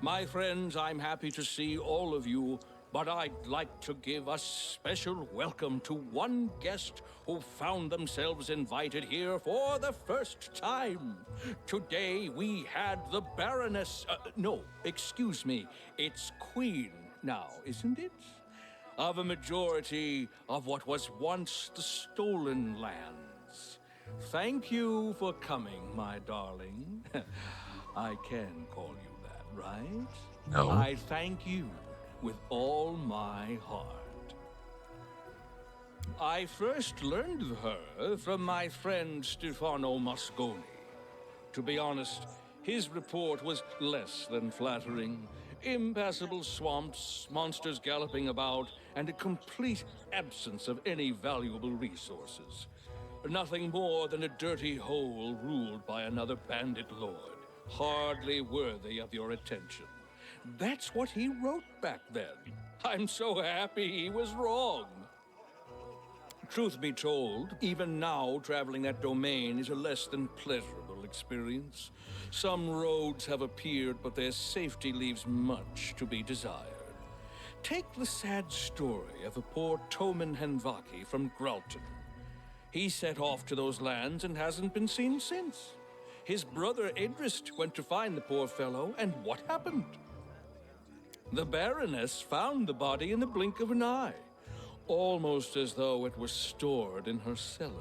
My friends, I'm happy to see all of you, but I'd like to give a special welcome to one guest who found themselves invited here for the first time. Today we had the Baroness, no, excuse me, it's Queen now, isn't it? Of a majority of what was once the stolen lands. Thank you for coming, my darling. I can call you that, right? No. I thank you with all my heart. I first learned of her from my friend Stefano Mosconi. To be honest, his report was less than flattering. Impassable swamps, monsters galloping about, and a complete absence of any valuable resources. Nothing more than a dirty hole ruled by another bandit lord, hardly worthy of your attention. That's what he wrote back then. I'm so happy he was wrong. Truth be told, even now traveling that domain is a less than pleasurable experience. Some roads have appeared, but their safety leaves much to be desired. Take the sad story of the poor Toman Henvaki from Gralton. He set off to those lands and hasn't been seen since. His brother Edrist went to find the poor fellow, and what happened? The Baroness found the body in the blink of an eye, almost as though it was stored in her cellar.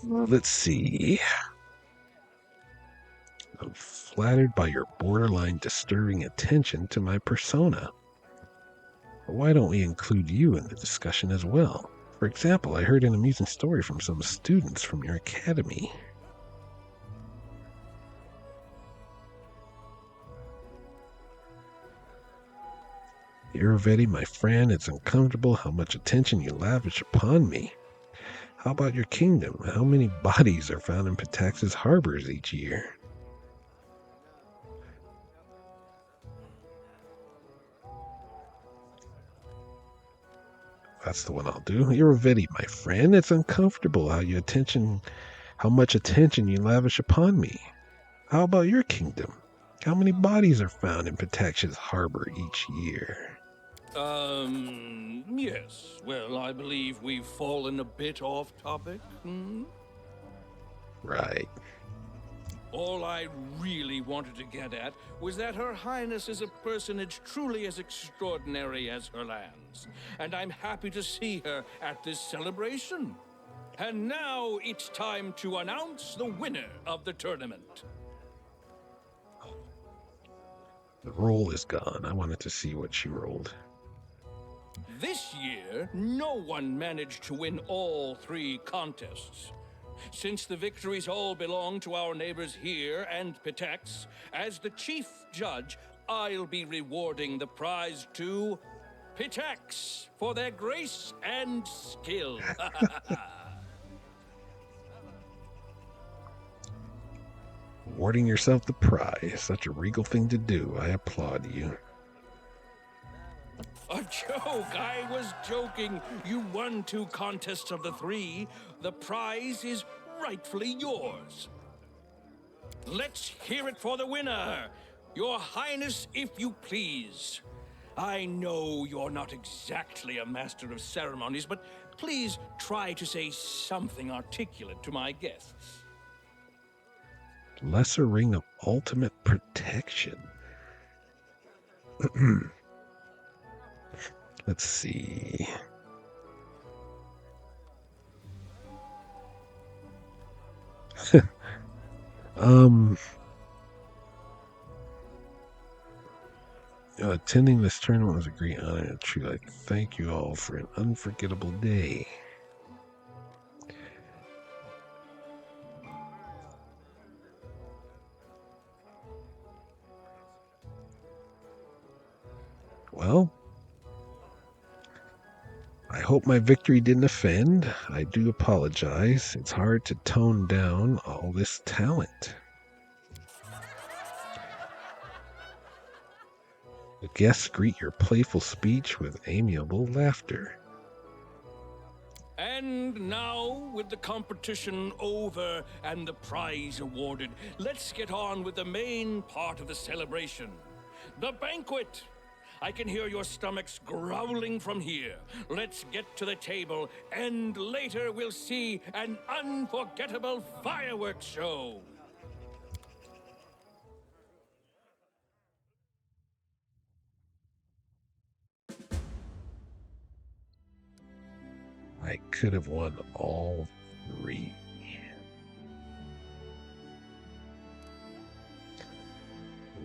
Let's see. I'm flattered by your borderline disturbing attention to my persona. Why don't we include you in the discussion as well? For example, I heard an amusing story from some students from your academy. Iravetti, my friend, it's uncomfortable how much attention you lavish upon me. How about your kingdom? How many bodies are found in Pitax's harbors each year? That's the one I'll do. Iravetti, my friend, it's uncomfortable how much attention you lavish upon me. How about your kingdom? How many bodies are found in Pitax's harbor each year? Yes. Well, I believe we've fallen a bit off topic. Right. All I really wanted to get at was that Her Highness is a personage truly as extraordinary as her lands, and I'm happy to see her at this celebration. And now it's time to announce the winner of the tournament. The roll is gone. I wanted to see what she rolled. This year, no one managed to win all 3 contests. Since the victories all belong to our neighbors here and Pitax, as the chief judge, I'll be rewarding the prize to Pitax for their grace and skill. Awarding yourself the prize, such a regal thing to do. I applaud you. A joke! I was joking. You won 2 contests of the 3. The prize is rightfully yours. Let's hear it for the winner. Your Highness, if you please. I know you're not exactly a master of ceremonies, but please try to say something articulate to my guests. Lesser Ring of Ultimate Protection. Let's see. Attending this tournament was a great honor and a treat. I'd like to thank you all for an unforgettable day. Well, I hope my victory didn't offend. I do apologize. It's hard to tone down all this talent. The guests greet your playful speech with amiable laughter. And now, with the competition over and the prize awarded, let's get on with the main part of the celebration. The banquet! I can hear your stomachs growling from here. Let's get to the table, and later we'll see an unforgettable fireworks show. I could have won all 3.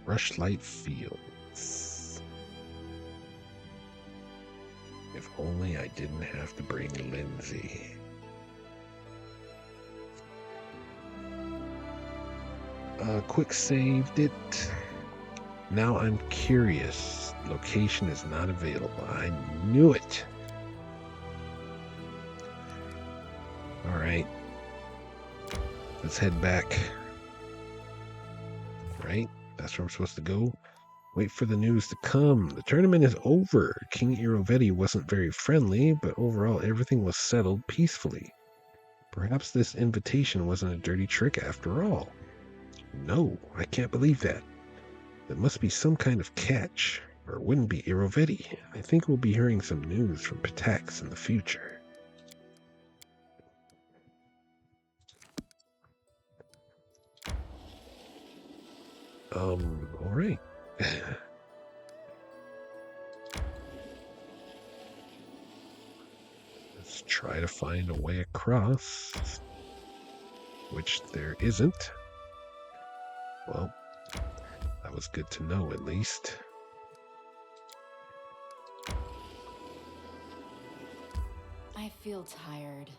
Rushlight Fields. If only I didn't have to bring Lindsay. Quick saved it. Now I'm curious. Location is not available. I knew it. All right. Let's head back. Right? That's where I'm supposed to go. Wait for the news to come. The tournament is over. King Irovetti wasn't very friendly, but overall everything was settled peacefully. Perhaps this invitation wasn't a dirty trick after all. No, I can't believe that. There must be some kind of catch, or it wouldn't be Irovetti. I think we'll be hearing some news from Pitax in the future. All right. Let's try to find a way across, which there isn't. Well, that was good to know at least. I feel tired.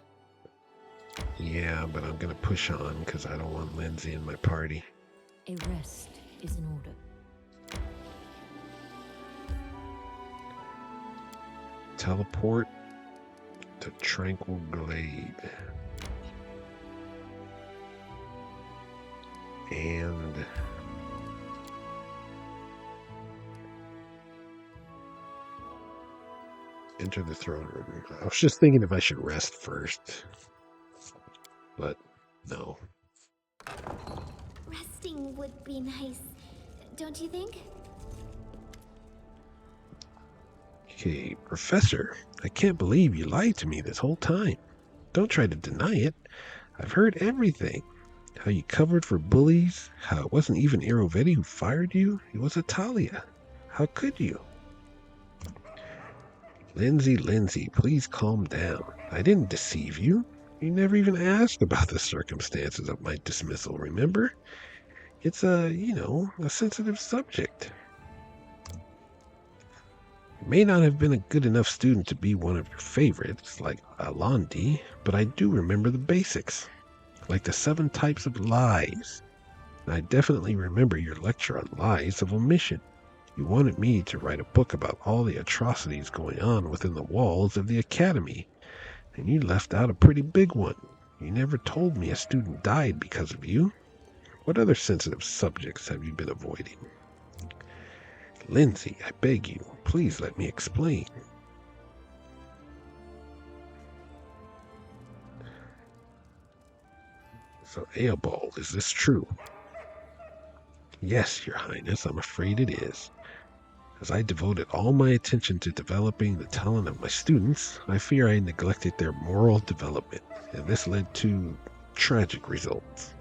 Yeah, but I'm gonna push on because I don't want Lindsay in my party. A rest is in order. Teleport to Tranquil Glade. And enter the throne room. I was just thinking if I should rest first. But no. Resting would be nice, don't you think? Okay, Professor, I can't believe you lied to me this whole time. Don't try to deny it. I've heard everything. How you covered for bullies, how it wasn't even Irovetti who fired you, it was Atalia. How could you? Lindsay, please calm down. I didn't deceive you. You never even asked about the circumstances of my dismissal, remember? It's a sensitive subject. You may not have been a good enough student to be one of your favorites, like Alandi, but I do remember the basics, like the 7 types of lies. And I definitely remember your lecture on lies of omission. You wanted me to write a book about all the atrocities going on within the walls of the academy, and you left out a pretty big one. You never told me a student died because of you. What other sensitive subjects have you been avoiding? Lindsay, I beg you, please let me explain. So, Eobald, is this true? Yes, Your Highness, I'm afraid it is. As I devoted all my attention to developing the talent of my students, I fear I neglected their moral development, and this led to tragic results.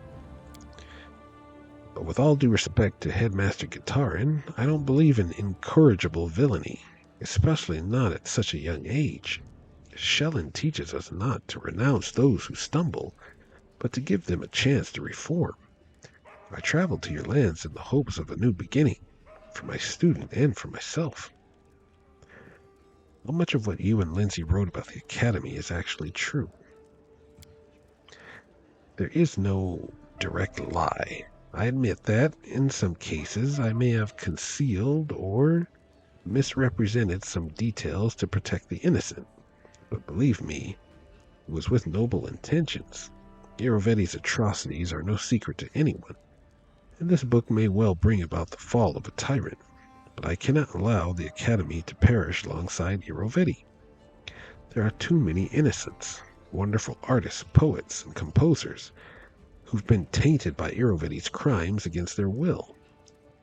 But with all due respect to Headmaster Gitarin, I don't believe in incorrigible villainy, especially not at such a young age. Shellen teaches us not to renounce those who stumble, but to give them a chance to reform. I traveled to your lands in the hopes of a new beginning, for my student and for myself. How much of what you and Lindsay wrote about the Academy is actually true? There is no direct lie. I admit that, in some cases, I may have concealed or misrepresented some details to protect the innocent. But believe me, it was with noble intentions. Irovetti's atrocities are no secret to anyone, and this book may well bring about the fall of a tyrant, but I cannot allow the Academy to perish alongside Irovetti. There are too many innocents, wonderful artists, poets, and composers, who've been tainted by Irovetti's crimes against their will.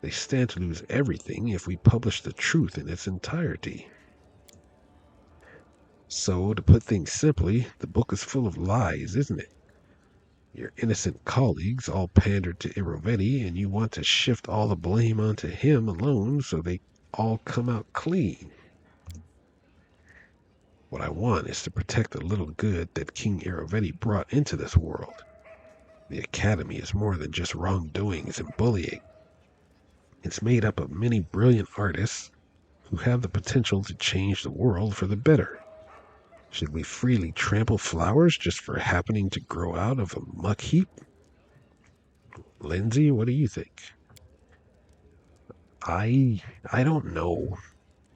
They stand to lose everything if we publish the truth in its entirety. So, to put things simply, the book is full of lies, isn't it? Your innocent colleagues all pandered to Irovetti, and you want to shift all the blame onto him alone so they all come out clean. What I want is to protect the little good that King Irovetti brought into this world. The Academy is more than just wrongdoings and bullying. It's made up of many brilliant artists who have the potential to change the world for the better. Should we freely trample flowers just for happening to grow out of a muck heap? Lindsay, what do you think? I don't know.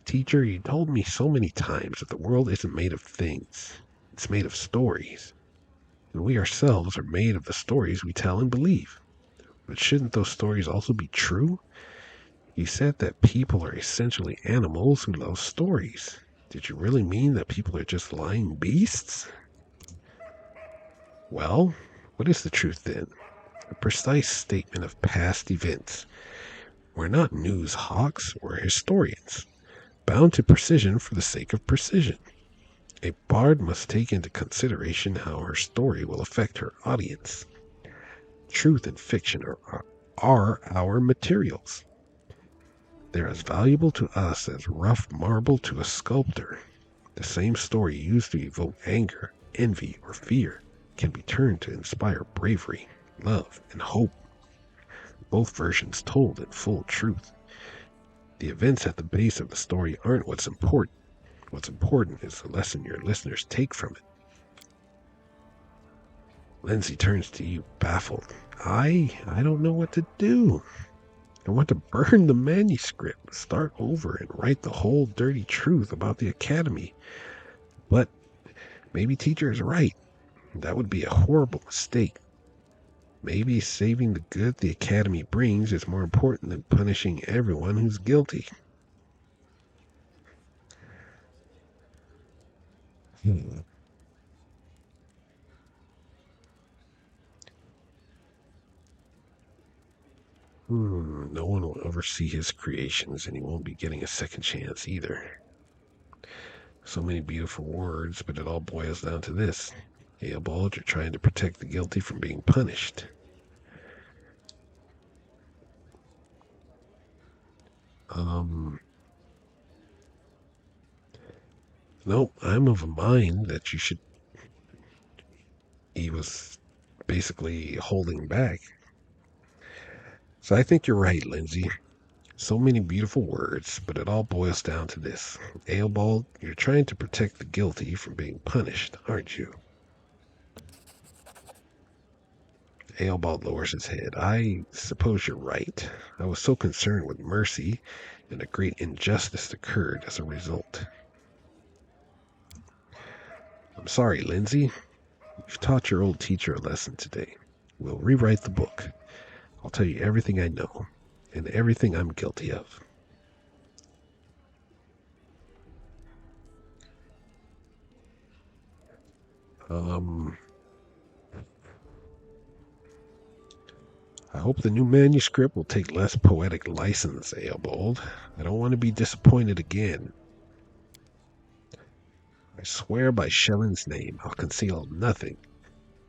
Teacher, you told me so many times that the world isn't made of things. It's made of stories. And we ourselves are made of the stories we tell and believe. But shouldn't those stories also be true? You said that people are essentially animals who love stories. Did you really mean that people are just lying beasts? Well, what is the truth then? A precise statement of past events. We're not news hawks, we're historians, bound to precision for the sake of precision. A bard must take into consideration how her story will affect her audience. Truth and fiction are our materials. They're as valuable to us as rough marble to a sculptor. The same story used to evoke anger, envy, or fear can be turned to inspire bravery, love, and hope. Both versions told in full truth. The events at the base of the story aren't what's important. What's important is the lesson your listeners take from it. Lindsay turns to you, baffled. I don't know what to do. I want to burn the manuscript, start over, and write the whole dirty truth about the Academy. But maybe teacher is right. That would be a horrible mistake. Maybe saving the good the Academy brings is more important than punishing everyone who's guilty. No one will ever see his creations, and he won't be getting a second chance either. So many beautiful words, but it all boils down to this. Eobald, you're trying to protect the guilty from being punished. Nope, I'm of a mind that you should... He was basically holding back. So I think you're right, Lindsay. So many beautiful words, but it all boils down to this. Eobald, you're trying to protect the guilty from being punished, aren't you? Eobald lowers his head. I suppose you're right. I was so concerned with mercy, and a great injustice occurred as a result. I'm sorry, Lindsay. You've taught your old teacher a lesson today. We'll rewrite the book. I'll tell you everything I know, and everything I'm guilty of. I hope the new manuscript will take less poetic license, Eobald. I don't want to be disappointed again. I swear by Shellen's name, I'll conceal nothing.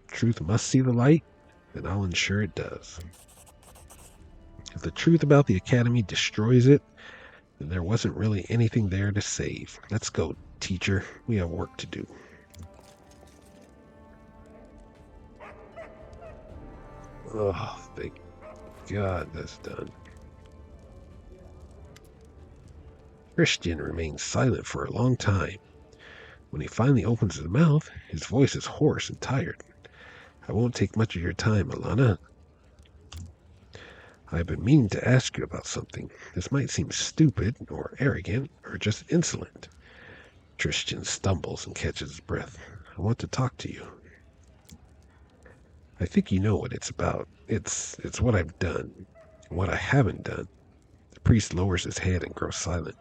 Truth must see the light, and I'll ensure it does. If the truth about the Academy destroys it, then there wasn't really anything there to save. Let's go, teacher. We have work to do. Oh, thank God that's done. Christian remains silent for a long time. When he finally opens his mouth, his voice is hoarse and tired. I won't take much of your time, Alana. I've been meaning to ask you about something. This might seem stupid, or arrogant, or just insolent. Christian stumbles and catches his breath. I want to talk to you. I think you know what it's about. It's what I've done, and what I haven't done. The priest lowers his head and grows silent.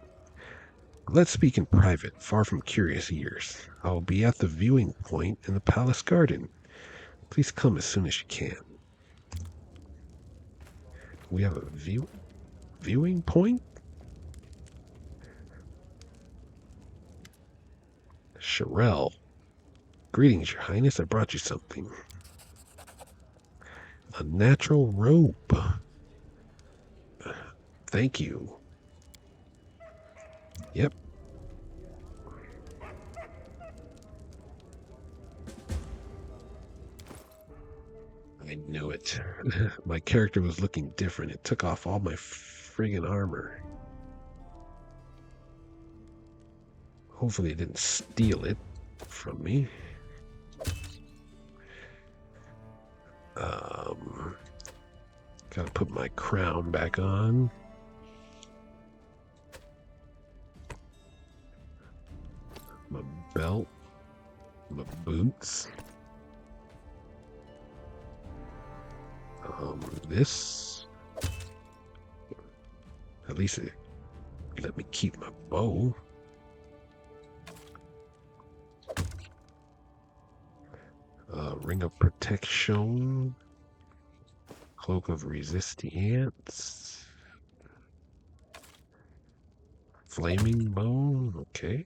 Let's speak in private, far from curious ears. I will be at the viewing point in the palace garden. Please come as soon as you can. We have a viewing point? Sherelle. Greetings, Your Highness. I brought you something. A natural robe. Thank you. Yep. I knew it. My character was looking different. It took off all my friggin' armor. Hopefully it didn't steal it from me. Gotta put my crown back on. My belt. My boots. This. At least it let me keep my bow. Ring of protection. Cloak of resistance. Flaming bow. Okay.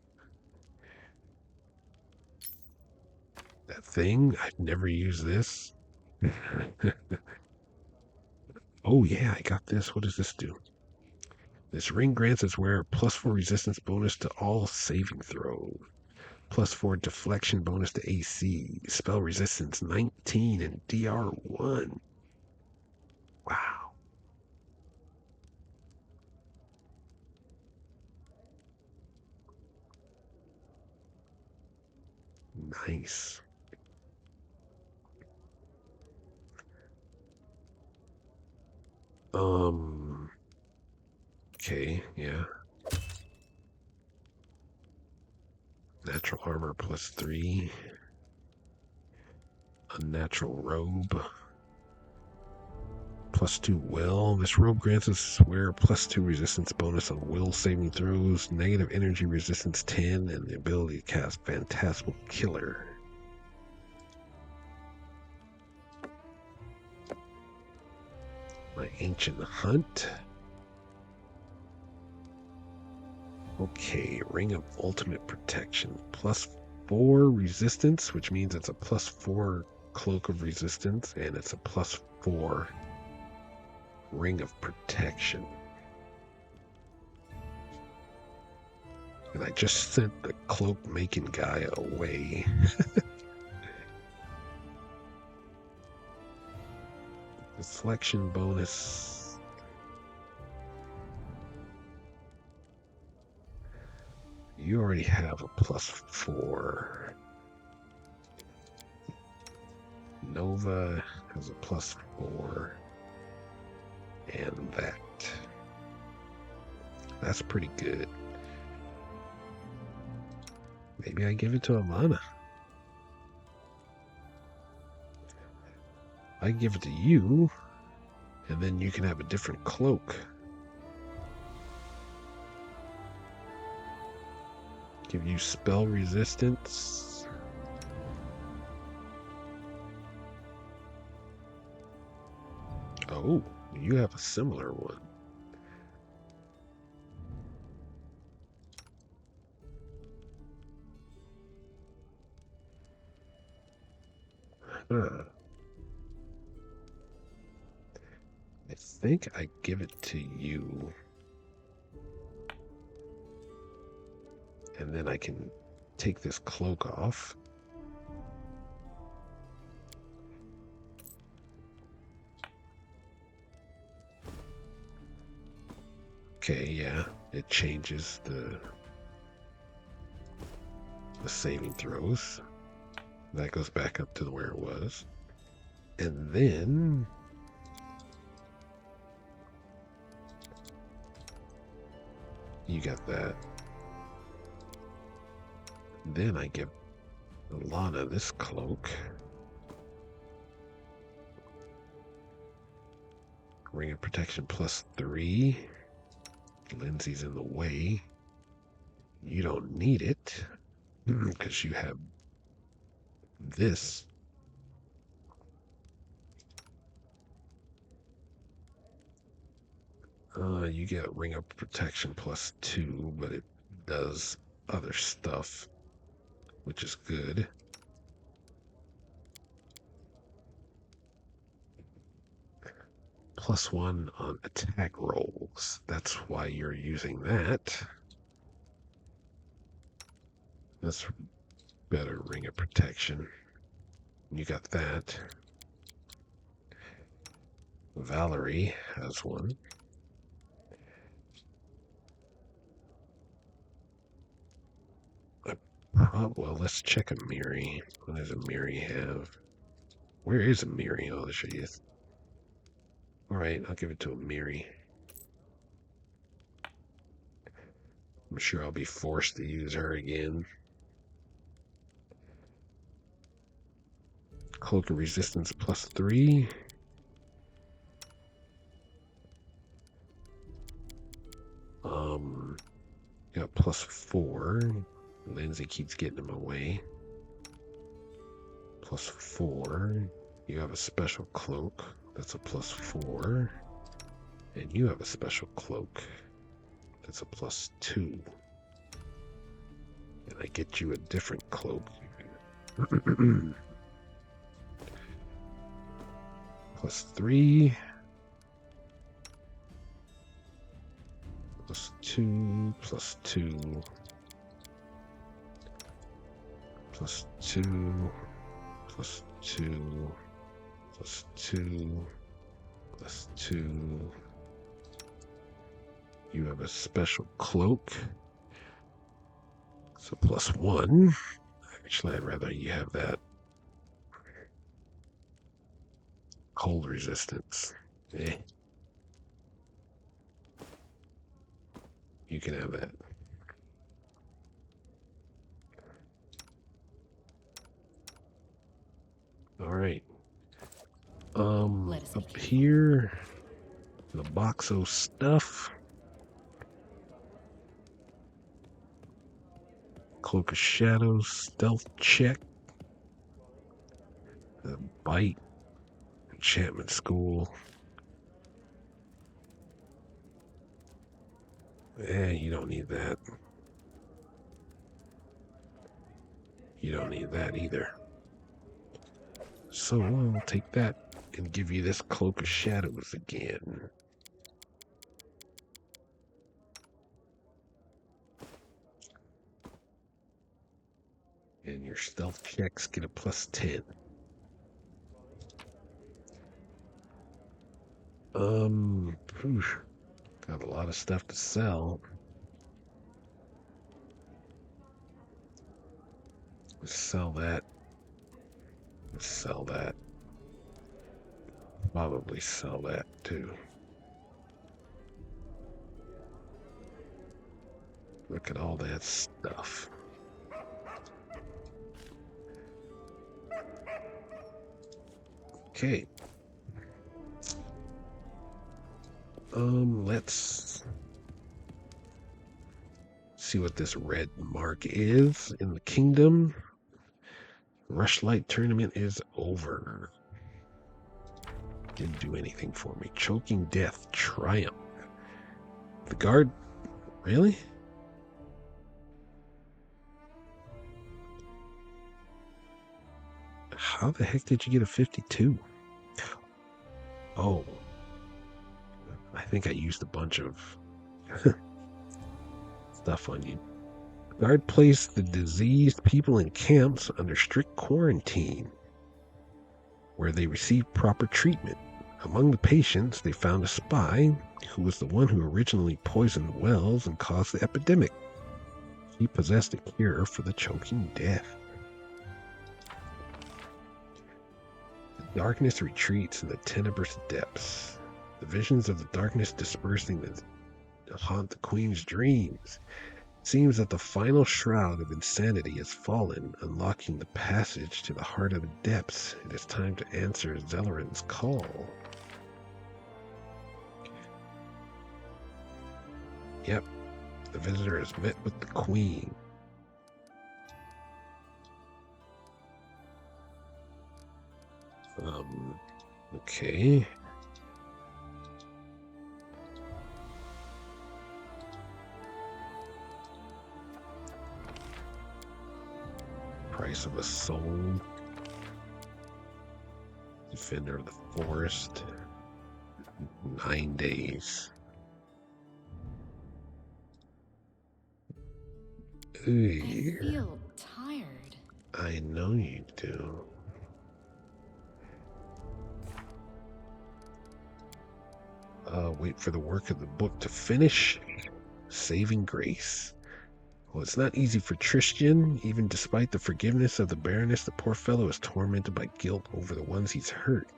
That thing. I've never used this. Oh yeah, I got this. What does this do? This ring grants its wearer +4 resistance bonus to all saving throws. +4 deflection bonus to AC. Spell resistance 19 and DR1. Wow. Nice. Okay, yeah. Natural armor +3. Unnatural robe. +2 will. This robe grants its wearer +2 resistance bonus on will saving throws, negative energy resistance 10, and the ability to cast Phantasmal Killer. My ancient hunt. Okay, ring of ultimate protection. +4 resistance, which means it's a +4 cloak of resistance, and it's a +4 ring of protection. And I just sent the cloak making guy away. Deflection bonus. You already have a +4. Nova has a +4. And that. That's pretty good. Maybe I give it to Amana. I give it to you, and then you can have a different cloak. Give you spell resistance. Oh, you have a similar one. Huh. I think I give it to you. And then I can take this cloak off. Okay, yeah, it changes the saving throws. That goes back up to where it was. And then you got that. Then I give Alana this cloak. Ring of protection +3. Lindsay's in the way. You don't need it because you have this. You get ring of protection +2, but it does other stuff, which is good. +1 on attack rolls. That's why you're using that. That's better ring of protection. You got that. Valerie has one. Well, let's check Amiri. What does Amiri have? Where is Amiri? Oh, there she is. Alright, I'll give it to a Miri. I'm sure I'll be forced to use her again. Cloak of Resistance +3. Got +4. Lindsay keeps getting in my way. +4. You have a special cloak. That's a +4. And you have a special cloak. That's a +2. And I get you a different cloak. +3. +2. +2. +2. +2. +2. +2. +2. You have a special cloak. So +1. Actually, I'd rather you have that. Cold resistance. You can have that. Alright. Up here, the box of stuff. Cloak of Shadows, stealth check. The bite, enchantment school. You don't need that. You don't need that either. So I'll take that and give you this Cloak of Shadows again. And your stealth checks get a +10. Got a lot of stuff to sell. Let's sell that. Let's sell that. Probably sell that too. Look at all that stuff. Okay. Let's see what this red mark is in the kingdom. Rushlight tournament is over. Didn't do anything for me. Choking Death, Triumph. The guard, really? How the heck did you get a 52? Oh. I think I used a bunch of stuff on you. Guard placed the diseased people in camps under strict quarantine, where they received proper treatment. Among the patients, they found a spy who was the one who originally poisoned wells and caused the epidemic. He possessed a cure for the choking death. The darkness retreats in the tenebrous depths. The visions of the darkness dispersing to haunt the queen's dreams. It seems that the final shroud of insanity has fallen, unlocking the passage to the heart of the depths. It is time to answer Zelleran's call. Yep, the visitor has met with the queen. Okay. Price of a soul. Defender of the forest. 9 days. I feel tired. I know you do. Wait for the work of the book to finish. Saving grace. Well, it's not easy for Tristan. Even despite the forgiveness of the Baroness, the poor fellow is tormented by guilt over the ones he's hurt.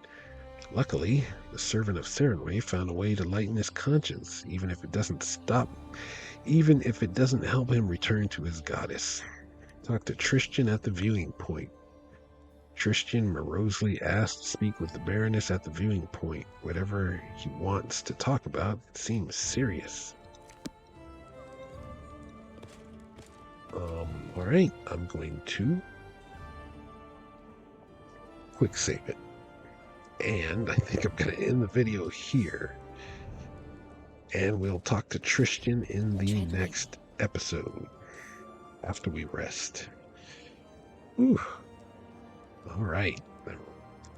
Luckily, the servant of Serenway found a way to lighten his conscience, even if it doesn't help him return to his goddess. Talk to Tristan at the viewing point. Tristan morosely asked to speak with the Baroness at the viewing point. Whatever he wants to talk about seems serious. Alright, I'm going to quick save it. And I think I'm going to end the video here. And we'll talk to Tristan in the next episode after we rest. Whew. Alright.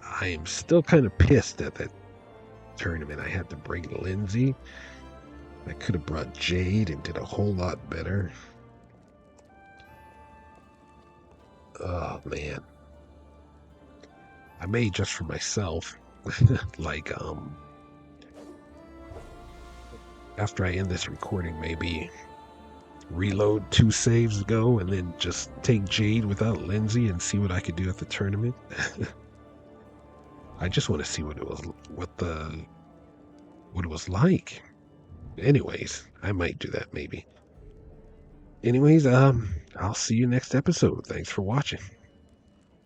I am still kind of pissed at that tournament. I had to bring Lindsay. I could have brought Jade and did a whole lot better. Oh, man. I may just for myself. Like, after I end this recording, maybe reload 2 saves ago and then just take Jade without Lindsay and see what I could do at the tournament. I just want to see what it was like. Anyways, I might do that maybe. Anyways, I'll see you next episode. Thanks for watching.